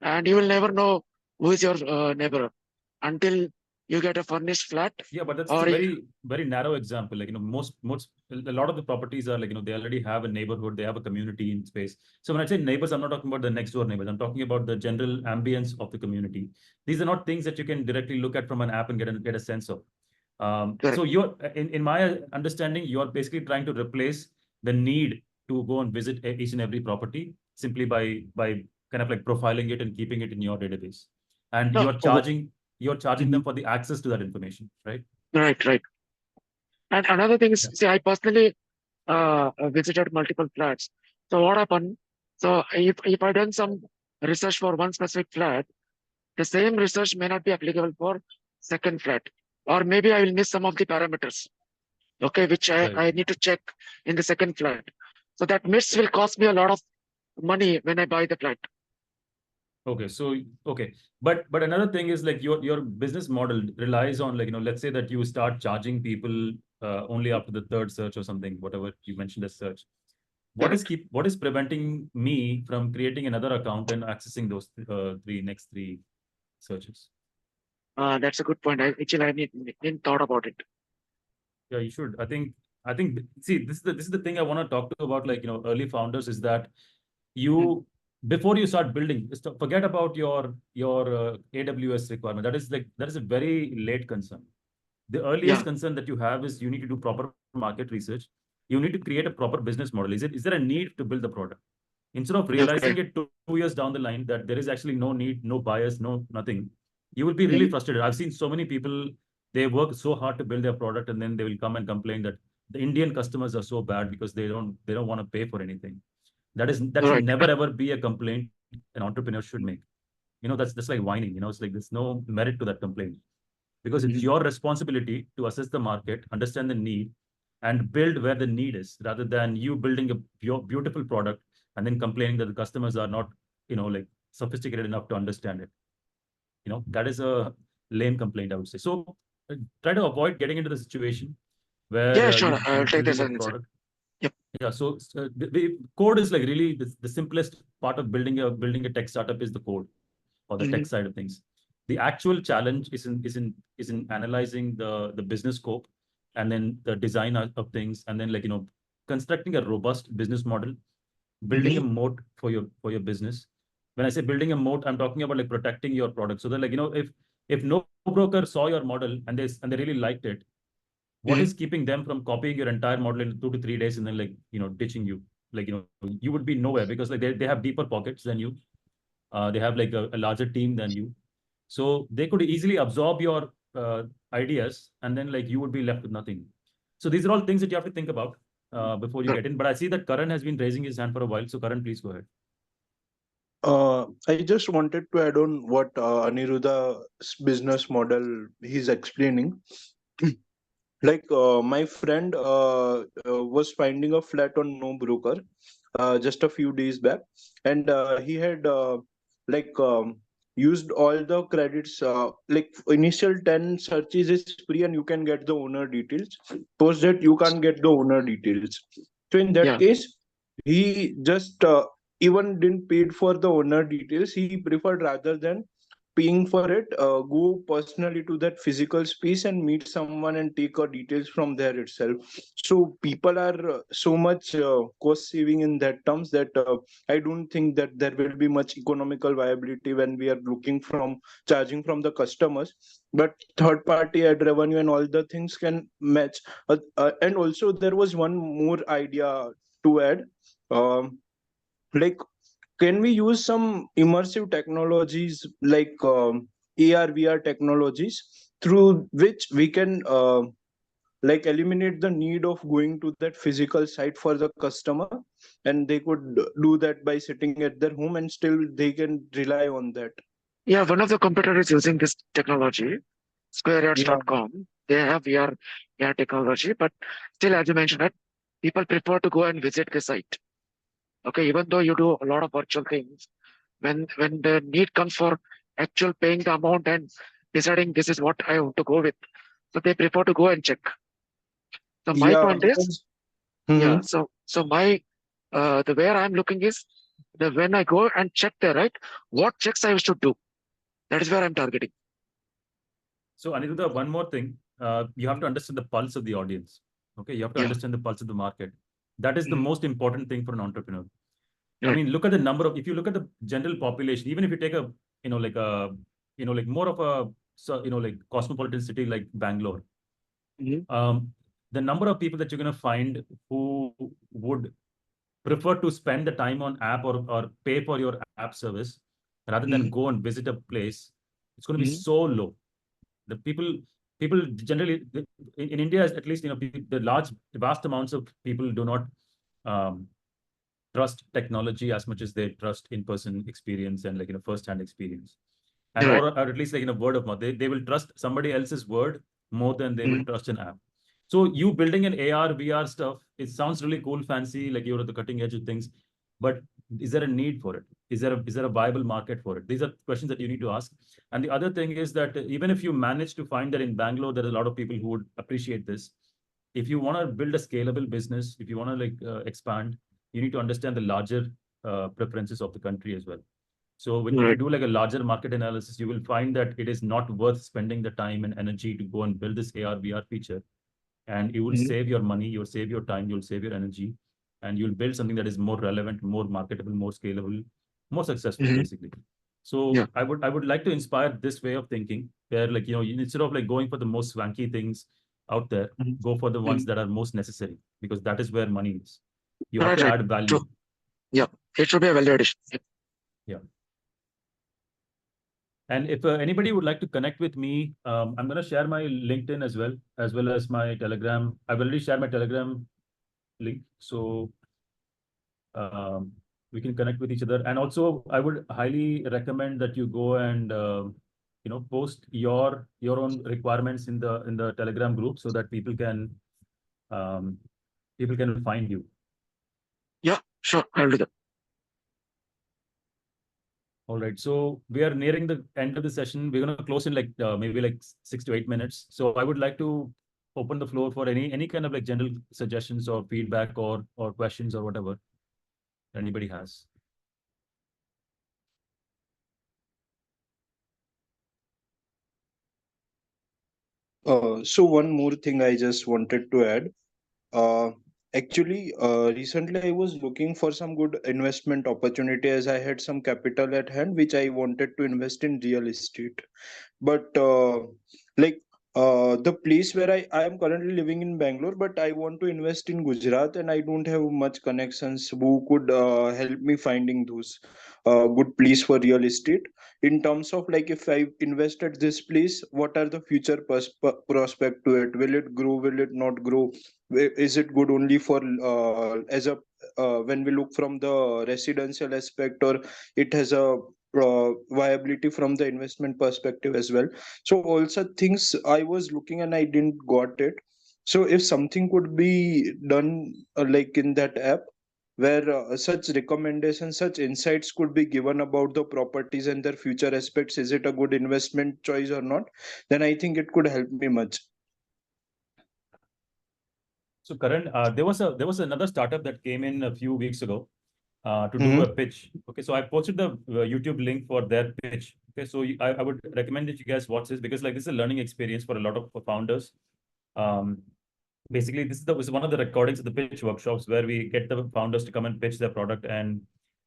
and you will never know who is your neighbor until you get a furnished flat. Yeah, but that's Or a very narrow example. Like, a lot of the properties are like, they already have a neighborhood, they have a community in space. So when I say neighbors, I'm not talking about the next door neighbors. I'm talking about the general ambience of the community. These are not things that you can directly look at from an app and get a sense of. So you're, in my understanding, you're basically trying to replace the need to go and visit each and every property simply by kind of like profiling it and keeping it in your database. And No, you're charging them for the access to that information, right? right. And another thing is, see, I personally visited multiple flats. So what happened? So if I done some research for one specific flat, the same research may not be applicable for second flat, or maybe I will miss some of the parameters, okay, which I need to check in the second flat. So that miss will cost me a lot of money when I buy the flat. Okay, so but another thing is like your business model relies on, like, let's say that you start charging people only after the third search or something, whatever you mentioned as search. What is preventing me from creating another account and accessing those next three searches? That's a good point. I didn't thought about it. Yeah, you should. I think see, this is the thing I want to talk to about, like, early founders, is that you before you start building, forget about your AWS requirement. That is a very late concern. The earliest concern that you have is you need to do proper market research. You need to create a proper business model. Is there a need to build the product? Instead of realizing it 2 years down the line that there is actually no need, no buyers, no nothing, you will be really frustrated. I've seen so many people, they work so hard to build their product, and then they will come and complain that the Indian customers are so bad because they don't want to pay for anything. That should never ever be a complaint an entrepreneur should make. That's like whining. It's like there's no merit to that complaint, because it's your responsibility to assess the market, understand the need, and build where the need is, rather than you building a beautiful product and then complaining that the customers are not, like, sophisticated enough to understand it. That is a lame complaint, I would say. So try to avoid getting into the situation where sure, I'll take this as an product. Yep. Yeah. So the code is like really the simplest part of building a tech startup is the code, or the tech side of things. The actual challenge is in analyzing the business scope, and then the design of things, and then, like, constructing a robust business model, building a moat for your business. When I say building a moat, I'm talking about like protecting your product, so that, like, if no broker saw your model and they really liked it, what is keeping them from copying your entire model in 2 to 3 days and then, like, ditching you? Like, you would be nowhere, because like they have deeper pockets than you. They have like a larger team than you. So they could easily absorb your ideas, and then, like, you would be left with nothing. So these are all things that you have to think about before you get in. But I see that Karan has been raising his hand for a while. So Karan, please go ahead. I just wanted to add on what Aniruddha's business model he's explaining. Like, my friend was finding a flat on No Broker just a few days back, and he had used all the credits. Like, initial 10 searches is free, and you can get the owner details. Post that, you can't get the owner details. So in that case, he just even didn't paid for the owner details. He preferred, rather than paying for it, go personally to that physical space and meet someone and take details from there itself. So people are so much cost saving in that terms that I don't think that there will be much economical viability when we are looking from charging from the customers. But third party ad revenue and all the things can match. And also there was one more idea to add. Like, can we use some immersive technologies like AR, VR technologies, through which we can like eliminate the need of going to that physical site for the customer, and they could do that by sitting at their home, and still they can rely on that? Yeah, one of the competitors using this technology, SquareYards.com, they have VR technology, but still, as you mentioned, that people prefer to go and visit the site. Okay, even though you do a lot of virtual things, when the need comes for actual paying the amount and deciding this is what I want to go with, so they prefer to go and check. So my point is, so my the where I'm looking is the when I go and check there, right, what checks I should do. That is where I'm targeting. So Aniruddha, one more thing, you have to understand the pulse of the audience. Okay, you have to Yeah. understand the pulse of the market. That is the most important thing for an entrepreneur. I Right. mean, look at the number of, if you look at the general population, even if you take a, like more of a, so, like cosmopolitan city like Bangalore, the number of people that you're going to find who would prefer to spend the time on app or pay for your app service rather than go and visit a place, it's going to be so low. The people generally in India, at least, the vast amounts of people do not trust technology as much as they trust in-person experience and like first-hand experience, and Right. or at least like word of mouth. They will trust somebody else's word more than they will trust an app. So you building an AR, VR stuff, it sounds really cool, fancy, like you're at the cutting edge of things, but is there a need for it? Is there a viable market for it? These are questions that you need to ask. And the other thing is that even if you manage to find that in Bangalore, there are a lot of people who would appreciate this. If you want to build a scalable business, if you want to expand, you need to understand the larger preferences of the country as well. So when if you do like a larger market analysis, you will find that it is not worth spending the time and energy to go and build this AR VR feature. And you will save your money, you'll save your time, you'll save your energy, and you'll build something that is more relevant, more marketable, more scalable, more successful, basically. So I would like to inspire this way of thinking, where like instead of like going for the most swanky things out there, go for the ones that are most necessary, because that is where money is. You have to add value. True. Yeah, it should be a value addition. Yeah. And if anybody would like to connect with me, I'm going to share my LinkedIn as well as my Telegram. I've already shared my Telegram link, so we can connect with each other. And also, I would highly recommend that you go and post your own requirements in the Telegram group so that people can find you. Yeah, sure, I'll do that. All right, so we are nearing the end of the session. We're going to close in like maybe like 6 to 8 minutes. So I would like to open the floor for any kind of like general suggestions or feedback or questions or whatever anybody has. So one more thing I just wanted to add. Actually, recently I was looking for some good investment opportunity, as I had some capital at hand which I wanted to invest in real estate. But the place where I am currently living in Bangalore, but I want to invest in Gujarat, and I don't have much connections who could help me finding those good place for real estate. In terms of like, if I invested this place, what are the future prospect to it? Will it grow? Will it not grow? Is it good only for as a when we look from the residential aspect, or it has a viability from the investment perspective as well? So also things I was looking and I didn't got it. So if something could be done like in that app, where such recommendations, such insights could be given about the properties and their future aspects, is it a good investment choice or not, then I think it could help me much. So Karan, there was another startup that came in a few weeks ago to do a pitch. Okay, so I posted the YouTube link for their pitch. Okay, so I would recommend that you guys watch this, because like this is a learning experience for a lot of founders. Basically, this is one of the recordings of the pitch workshops where we get the founders to come and pitch their product, and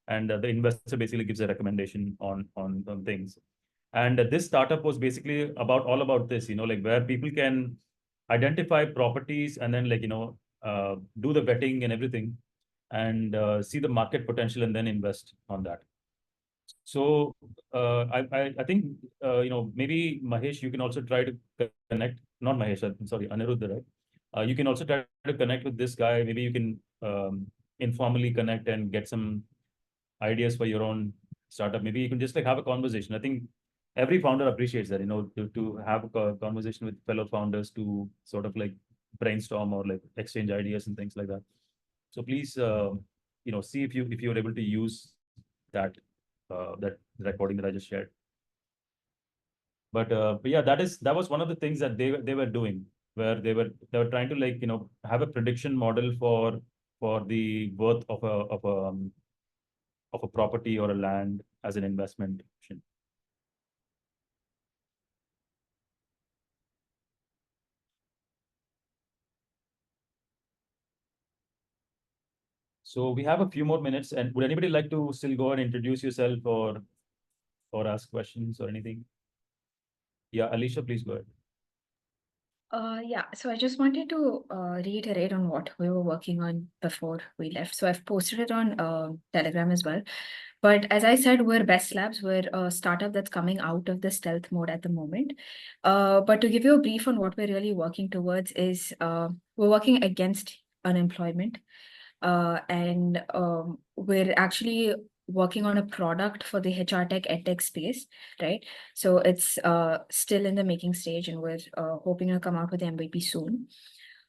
the investor basically gives a recommendation on things. And this startup was basically all about this, like where people can identify properties and then like do the vetting and everything, and see the market potential and then invest on that. So I think maybe Mahesh, you can also try to connect. Not Mahesh, I'm sorry, Aniruddha, right? You can also try to connect with this guy. Maybe you can informally connect and get some ideas for your own startup. Maybe you can just like have a conversation. I think every founder appreciates that, to have a conversation with fellow founders to sort of like brainstorm or like exchange ideas and things like that. So please, see if you're able to use that recording that I just shared. But yeah, that was one of the things that they were doing, where they were trying to like have a prediction model for the worth of a property or a land as an investment option. So we have a few more minutes, and would anybody like to still go and introduce yourself or ask questions or anything? Yeah, Alicia, please go ahead. Yeah, so I just wanted to reiterate on what we were working on before we left. So I've posted it on Telegram as well. But as I said, we're Best Labs. We're a startup that's coming out of the stealth mode at the moment. But to give you a brief on what we're really working towards is we're working against unemployment. And we're actually working on a product for the HR tech edtech space, right? So it's still in the making stage, and we're hoping to come out with the MVP soon.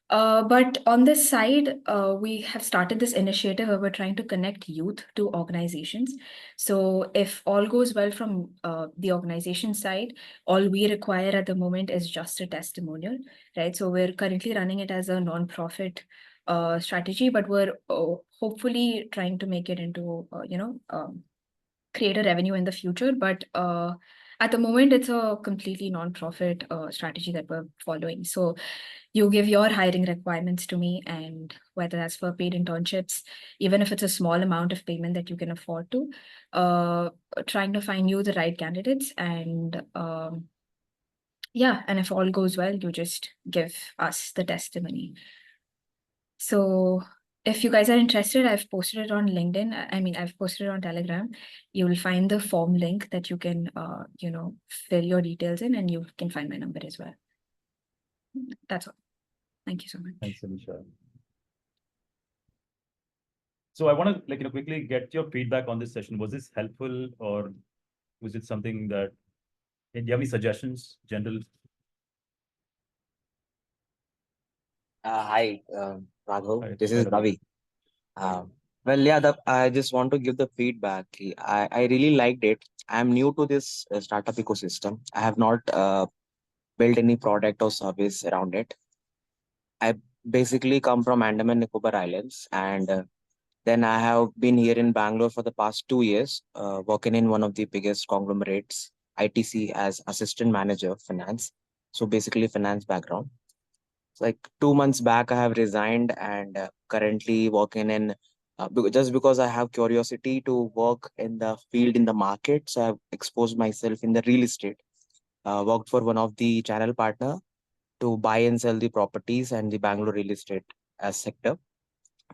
But on this side, we have started this initiative where we're trying to connect youth to organizations. So if all goes well from the organization side, all we require at the moment is just a testimonial, right? So we're currently running it as a non-profit strategy, but we're hopefully trying to make it into, create a revenue in the future. But at the moment, it's a completely non-profit strategy that we're following. So you give your hiring requirements to me, and whether that's for paid internships, even if it's a small amount of payment that you can afford to, trying to find you the right candidates. And yeah, and if all goes well, you just give us the testimony. So if you guys are interested, I've posted it on LinkedIn. I've posted it on Telegram. You will find the form link that you can, fill your details in, and you can find my number as well. That's all. Thank you so much. Thanks, Alicia. So I want to quickly get your feedback on this session. Was this helpful, or was it something that, do you have any suggestions, general? Hi, Raghav. Hi, This is Ravi. Ravi. Well, yeah, I just want to give the feedback. I really liked it. I'm new to this startup ecosystem. I have not built any product or service around it. I basically come from Andaman Nicobar Islands, and then I have been here in Bangalore for the past 2 years, working in one of the biggest conglomerates, ITC, as assistant manager of finance. So basically, finance background. Like 2 months back, I have resigned and currently working in just because I have curiosity to work in the field in the market. So I've exposed myself in the real estate. Worked for one of the channel partner to buy and sell the properties and the Bangalore real estate as sector.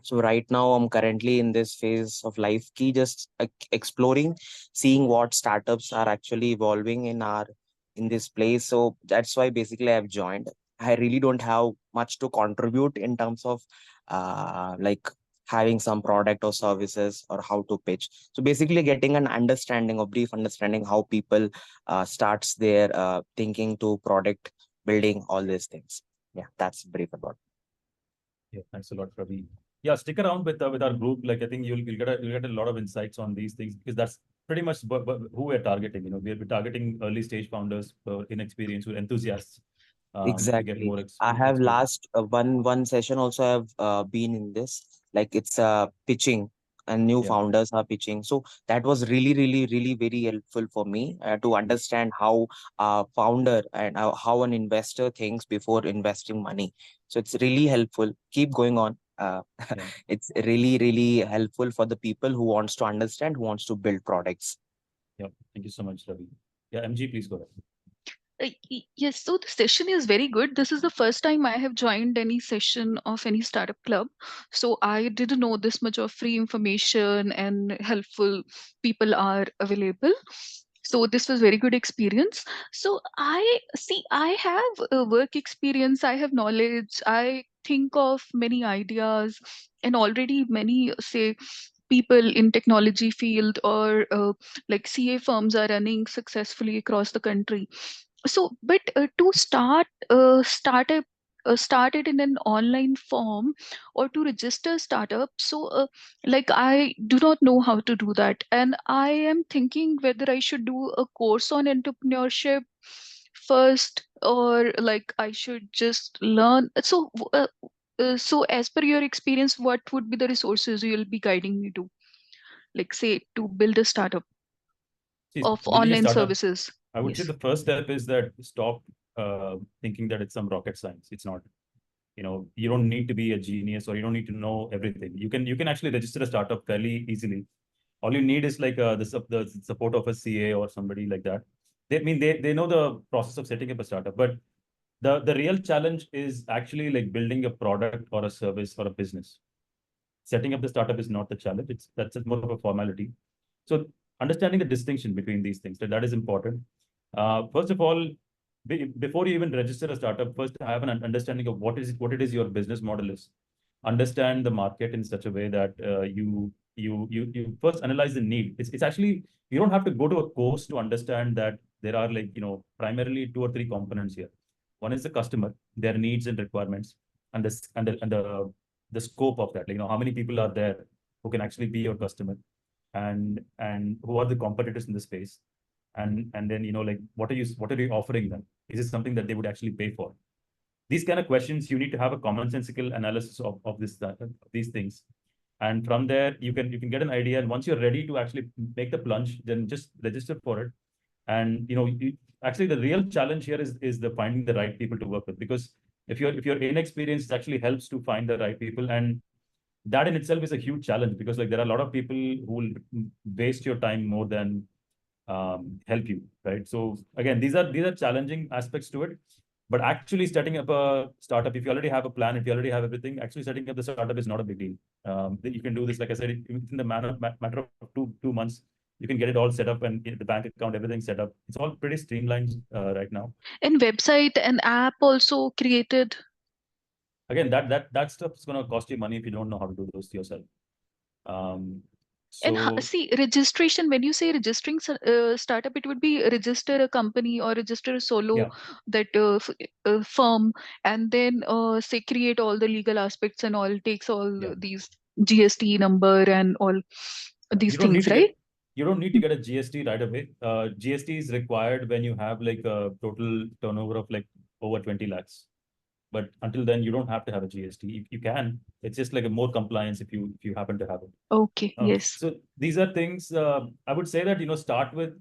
So right now I'm currently in this phase of life key, just exploring, seeing what startups are actually evolving in this place. So that's why basically I've joined. I really don't have much to contribute in terms of like having some product or services or how to pitch. So basically getting an understanding or brief understanding how people starts their thinking to product building, all these things. Yeah, that's brief about it. Yeah, thanks a lot, Ravi. Yeah, stick around with our group. Like I think you'll get a lot of insights on these things, because that's pretty much who we're targeting. We're targeting early stage founders, inexperienced, enthusiasts. To get Exactly. more I have experience. last one session also have been in this, like it's pitching and new Yeah. founders are pitching. So that was really very helpful for me to understand how a founder and how an investor thinks before investing money. So it's really helpful. Keep going on. Yeah. It's really helpful for the people who wants to understand, who wants to build products. Yeah. Thank you so much, Ravi. Yeah, MG, please go ahead. Yes, so the session is very good. This is the first time I have joined any session of any startup club. So I didn't know this much of free information and helpful people are available. So this was very good experience. So I have a work experience, I have knowledge, I think of many ideas, and already many say people in technology field or like CA firms are running successfully across the country. So but to start start it in an online form or to register startup, so like I do not know how to do that, and I am thinking whether I should do a course on entrepreneurship first, or like I should just learn. So as per your experience, what would be the resources you'll be guiding me to, like say to build a startup See, of building a online startup, services? I would say Yes. the first step is that stop thinking that it's some rocket science. It's not. you don't need to be a genius or you don't need to know everything. You can actually register a startup fairly easily. All you need is like the support of a CA or somebody like that. They know the process of setting up a startup, but the real challenge is actually like building a product or a service or a business. Setting up the startup is not the challenge. That's more of a formality. So understanding the distinction between these things, that is important. First of all, before you even register a startup, first have an understanding of what it is your business model is. Understand the market in such a way that you first analyze the need. It's actually, you don't have to go to a course to understand that there are like, primarily 2 or 3 components here. One is the customer, their needs and requirements, and the scope of that. Like, how many people are there who can actually be your customer, and who are the competitors in the space, and then like what are you offering them? Is it something that they would actually pay for? These kind of questions, you need to have a commonsensical analysis of these things, and from there you can get an idea. And once you're ready to actually make the plunge, then just register for it. And actually the real challenge here is the finding the right people to work with, because if you're inexperienced, it actually helps to find the right people, and that in itself is a huge challenge, because like there are a lot of people who will waste your time more than help you, right? So again, these are challenging aspects to it. But actually setting up a startup, if you already have a plan, if you already have everything, actually setting up the startup is not a big deal. You can do this, like I said, within the matter of two months. You can get it all set up, and the bank account, everything set up. It's all pretty streamlined right now. And website and app also created. Again, that stuff is going to cost you money if you don't know how to do those yourself. And see, registration, when you say registering startup, it would be register a company or register a solo firm, and then say create all the legal aspects and all, takes all these GST number and all these things, right? You don't need to get a GST right away. GST is required when you have like a total turnover of like over 20 lakhs. But until then, you don't have to have a GST. You can. It's just like a more compliance if you happen to have it. Okay. Yes. So these are things I would say that start with,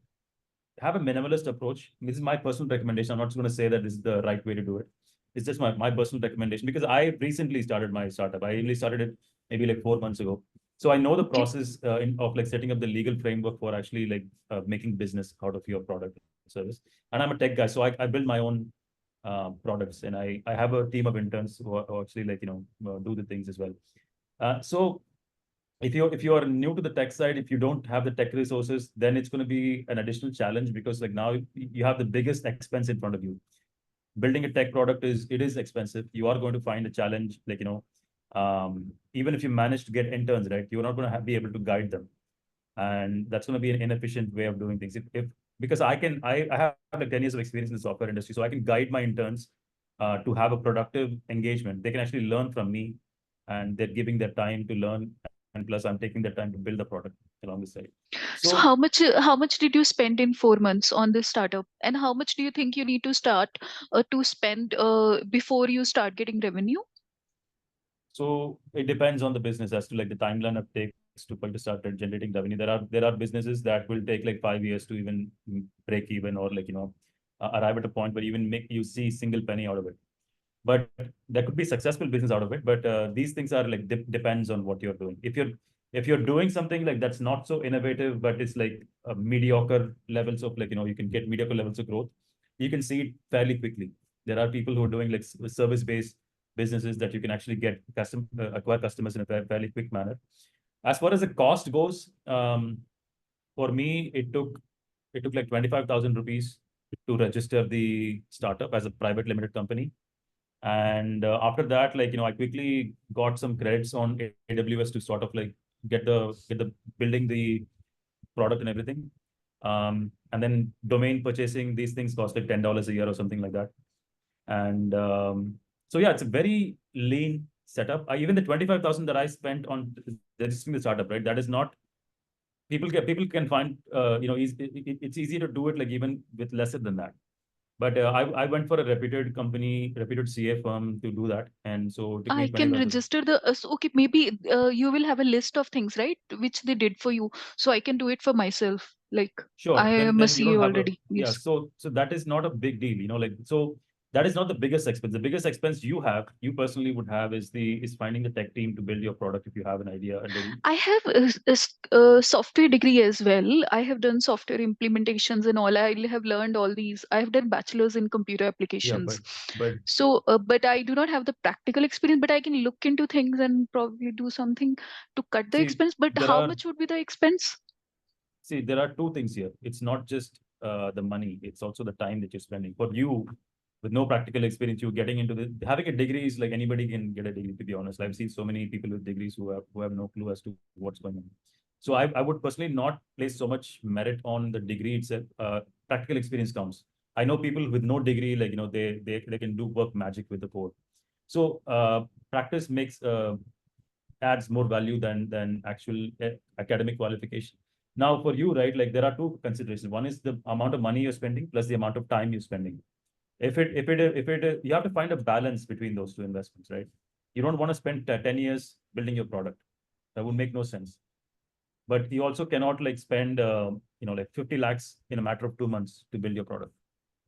have a minimalist approach. This is my personal recommendation. I'm not going to say that this is the right way to do it. It's just my personal recommendation, because I recently started my startup. I only started it maybe like 4 months ago. So I know the process of like setting up the legal framework for actually like making business out of your product or service. And I'm a tech guy, so I build my own products, and I have a team of interns who actually like do the things as well. So if you are new to the tech side, if you don't have the tech resources, then it's going to be an additional challenge, because like now you have the biggest expense in front of you. Building a tech product is expensive. You are going to find a challenge, like even if you manage to get interns, right, you're not going to be able to guide them, and that's going to be an inefficient way of doing things. Because I have like 10 years of experience in the software industry, so I can guide my interns to have a productive engagement. They can actually learn from me, and they're giving their time to learn, and plus I'm taking the time to build the product along the side. So how much did you spend in 4 months on this startup, and how much do you think you need to start to spend before you start getting revenue? So it depends on the business as to like the timeline it takes to start generating revenue. There are businesses that will take like 5 years to even break even, or like arrive at a point where you see single penny out of it. But there could be successful business out of it. But these things are like depends on what you're doing. If you're doing something like that's not so innovative, but it's like mediocre levels of like you can get mediocre levels of growth, you can see it fairly quickly. There are people who are doing like service-based businesses that you can actually get acquire customers in a fairly quick manner. As far as the cost goes, for me, it took like 25,000 rupees to register the startup as a private limited company. And after that, like, I quickly got some credits on AWS to sort of like get the building the product and everything. And then domain purchasing, these things cost like $10 a year or something like that. And so yeah, it's a very lean setup. Even the 25,000 that I spent on registering the startup, right? That is not, people can find, it's easy to do it like even with lesser than that. But I went for a reputed CA firm to do that. And so I can register okay, maybe you will have a list of things, right? Which they did for you. So I can do it for myself. Like, sure, I am a then CA already. Yes. So that is not a big deal, like, so that is not the biggest expense. The biggest expense you personally would have is finding the tech team to build your product if you have an idea already. I have a software degree as well. I have done software implementations and all. I have learned all these. I have done bachelor's in computer applications. But So, but I do not have the practical experience, but I can look into things and probably do something to cut the see, expense. But how much would be the expense? See, there are two things here. It's not just the money, it's also the time that you're spending. For you, with no practical experience, you getting into having a degree is like anybody can get a degree, to be honest. I've seen so many people with degrees who have no clue as to what's going on. So I would personally not place so much merit on the degree itself. Practical experience counts. I know people with no degree, like, they can do work magic with the code. So practice adds more value than actual academic qualification. Now for you, right, like there are two considerations. One is the amount of money you're spending plus the amount of time you're spending. You have to find a balance between those two investments, right? You don't want to spend 10 years building your product. That would make no sense. But you also cannot like spend, like 50 lakhs in a matter of 2 months to build your product,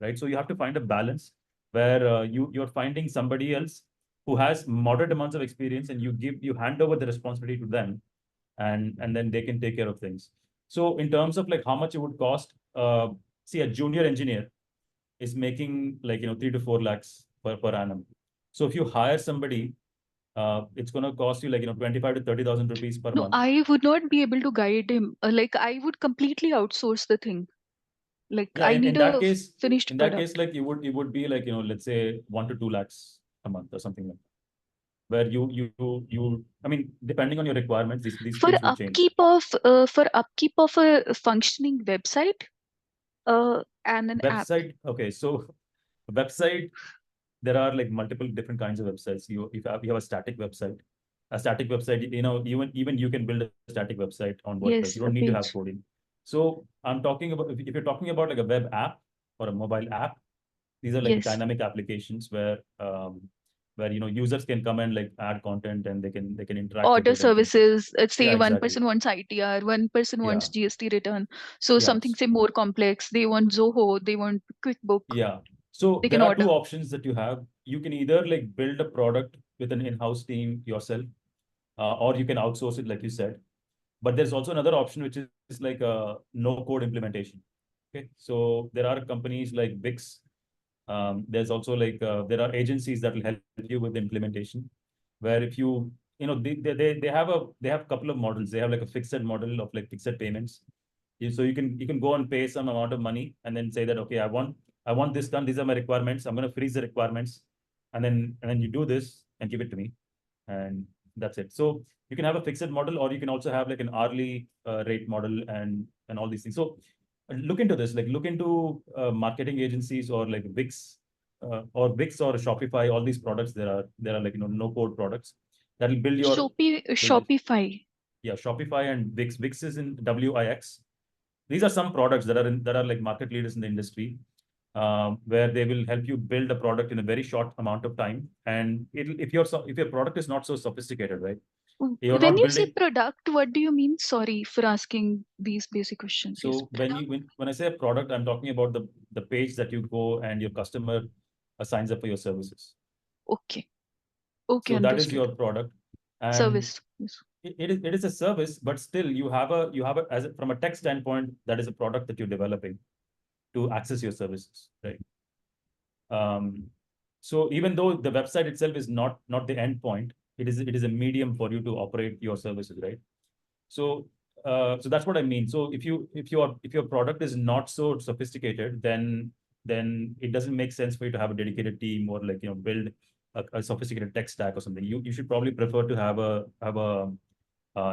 right? So you have to find a balance where you're finding somebody else who has moderate amounts of experience, and you hand over the responsibility to them, and then they can take care of things. So in terms of like how much it would cost, see, a junior engineer is making like 3 to 4 lakhs per annum. So if you hire somebody, it's going to cost you like 25 to 30,000 rupees per month. I would not be able to guide him. Like I would completely outsource the thing. Like Yeah, I need in that a case, finished product. like it would be like let's say 1 to 2 lakhs a month or something like that. Where I mean, depending on your requirements, these For things will change. upkeep of a functioning website, and an app. Website, okay, so website, there are like multiple different kinds of websites. You have a static website. A static website, even you can build a static website on WordPress. Yes, You don't a need to have page. coding. So I'm talking about, if you're talking about like a web app or a mobile app, these are like Yes. dynamic applications where users can come and like add content, and they can interact with Order it and things like- services. Say Yeah, one exactly. person wants ITR, one person wants Yeah. GST return. So Yeah. something say more complex. They want Zoho, they want QuickBook. Yeah. So They there can are two order. options that you have. You can either like build a product with an in-house team yourself, or you can outsource it, like you said. But there's also another option, which is like a no-code implementation. Okay, so there are companies like Wix. There's also like there are agencies that will help you with the implementation, where if they have a couple of models. They have like a fixed model of like fixed payments. So you can go and pay some amount of money and then say that, okay, I want this done. These are my requirements. I'm going to freeze the requirements, and then you do this and give it to me, and that's it. So you can have a fixed model, or you can also have like an hourly rate model and all these things. So look into this. Like look into marketing agencies or like Wix or Shopify. All these products, there are like no code products that will build your Shopify. Yeah, Shopify and Wix. Wix is in WIX. These are some products that are like market leaders in the industry, where they will help you build a product in a very short amount of time. And if your product is not so sophisticated, right? You're When not you say building. product, what do you mean? Sorry for asking these basic questions. Yes, So when I say a product, I'm talking about the page that you go and your customer signs up for your services. Okay. Okay, So that is understood. your product. And Service. Yes. it is a service, but still you have from a tech standpoint, that is a product that you're developing to access your services, right? So even though the website itself is not the end point, it is a medium for you to operate your services, right? So that's what I mean. So if your product is not so sophisticated, then it doesn't make sense for you to have a dedicated team or like build a sophisticated tech stack or something. You should probably prefer to have a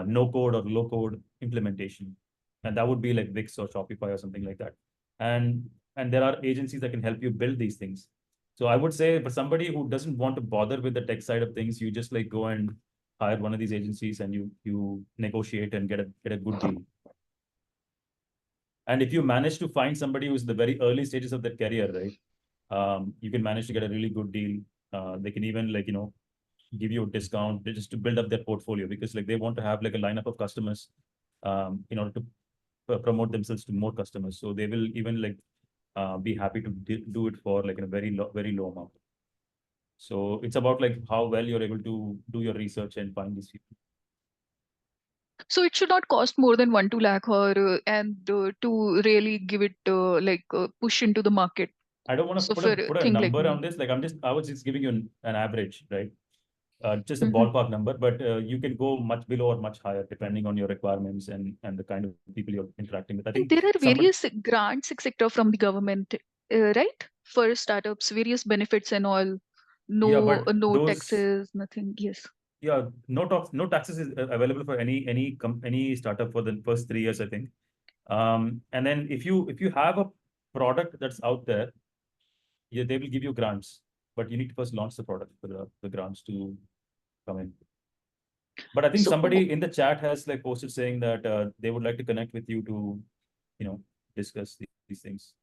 no code or low code implementation, and that would be like Wix or Shopify or something like that. And there are agencies that can help you build these things. So I would say for somebody who doesn't want to bother with the tech side of things, you just like go and hire one of these agencies and you negotiate and get a good deal. And if you manage to find somebody who's in the very early stages of their career, right, you can manage to get a really good deal. They can even like give you a discount just to build up their portfolio, because like they want to have like a lineup of customers in order to promote themselves to more customers. So they will even like be happy to do it for like a very low amount. So it's about like how well you're able to do your research and find these people. So it should not cost more than 1-2 lakh or to really give it push into the market. I don't want to So put for a thing like number me. on this. Like I was just giving you an average, right? Just a Mhm. ballpark number, but you can go much below or much higher depending on your requirements and the kind of people you're interacting with. I think There are somebody, various grants, etc., from the government, right? For startups, various benefits and all. yeah, No, but no those, taxes, nothing. Yes. yeah, no taxes is available for any startup for the first 3 years, I think. And then if you have a product that's out there, yeah, they will give you grants, but you need to first launch the product for the grants to come in. But I think So somebody in the chat has like posted saying that they would like to connect with you to, discuss these things.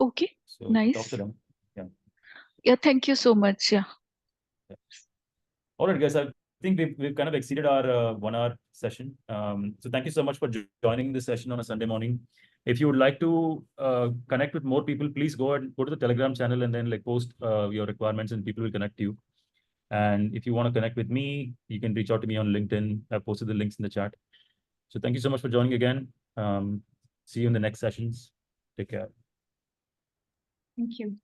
okay, So talk nice. to them. Yeah, thank you so much. Yeah. All right, guys. I think we've kind of exceeded our 1 hour session. So thank you so much for joining this session on a Sunday morning. If you would like to connect with more people, please go to the Telegram channel and then like post your requirements and people will connect to you. And if you want to connect with me, you can reach out to me on LinkedIn. I've posted the links in the chat. So thank you so much for joining again. See you in the next sessions. Take care. Thank you.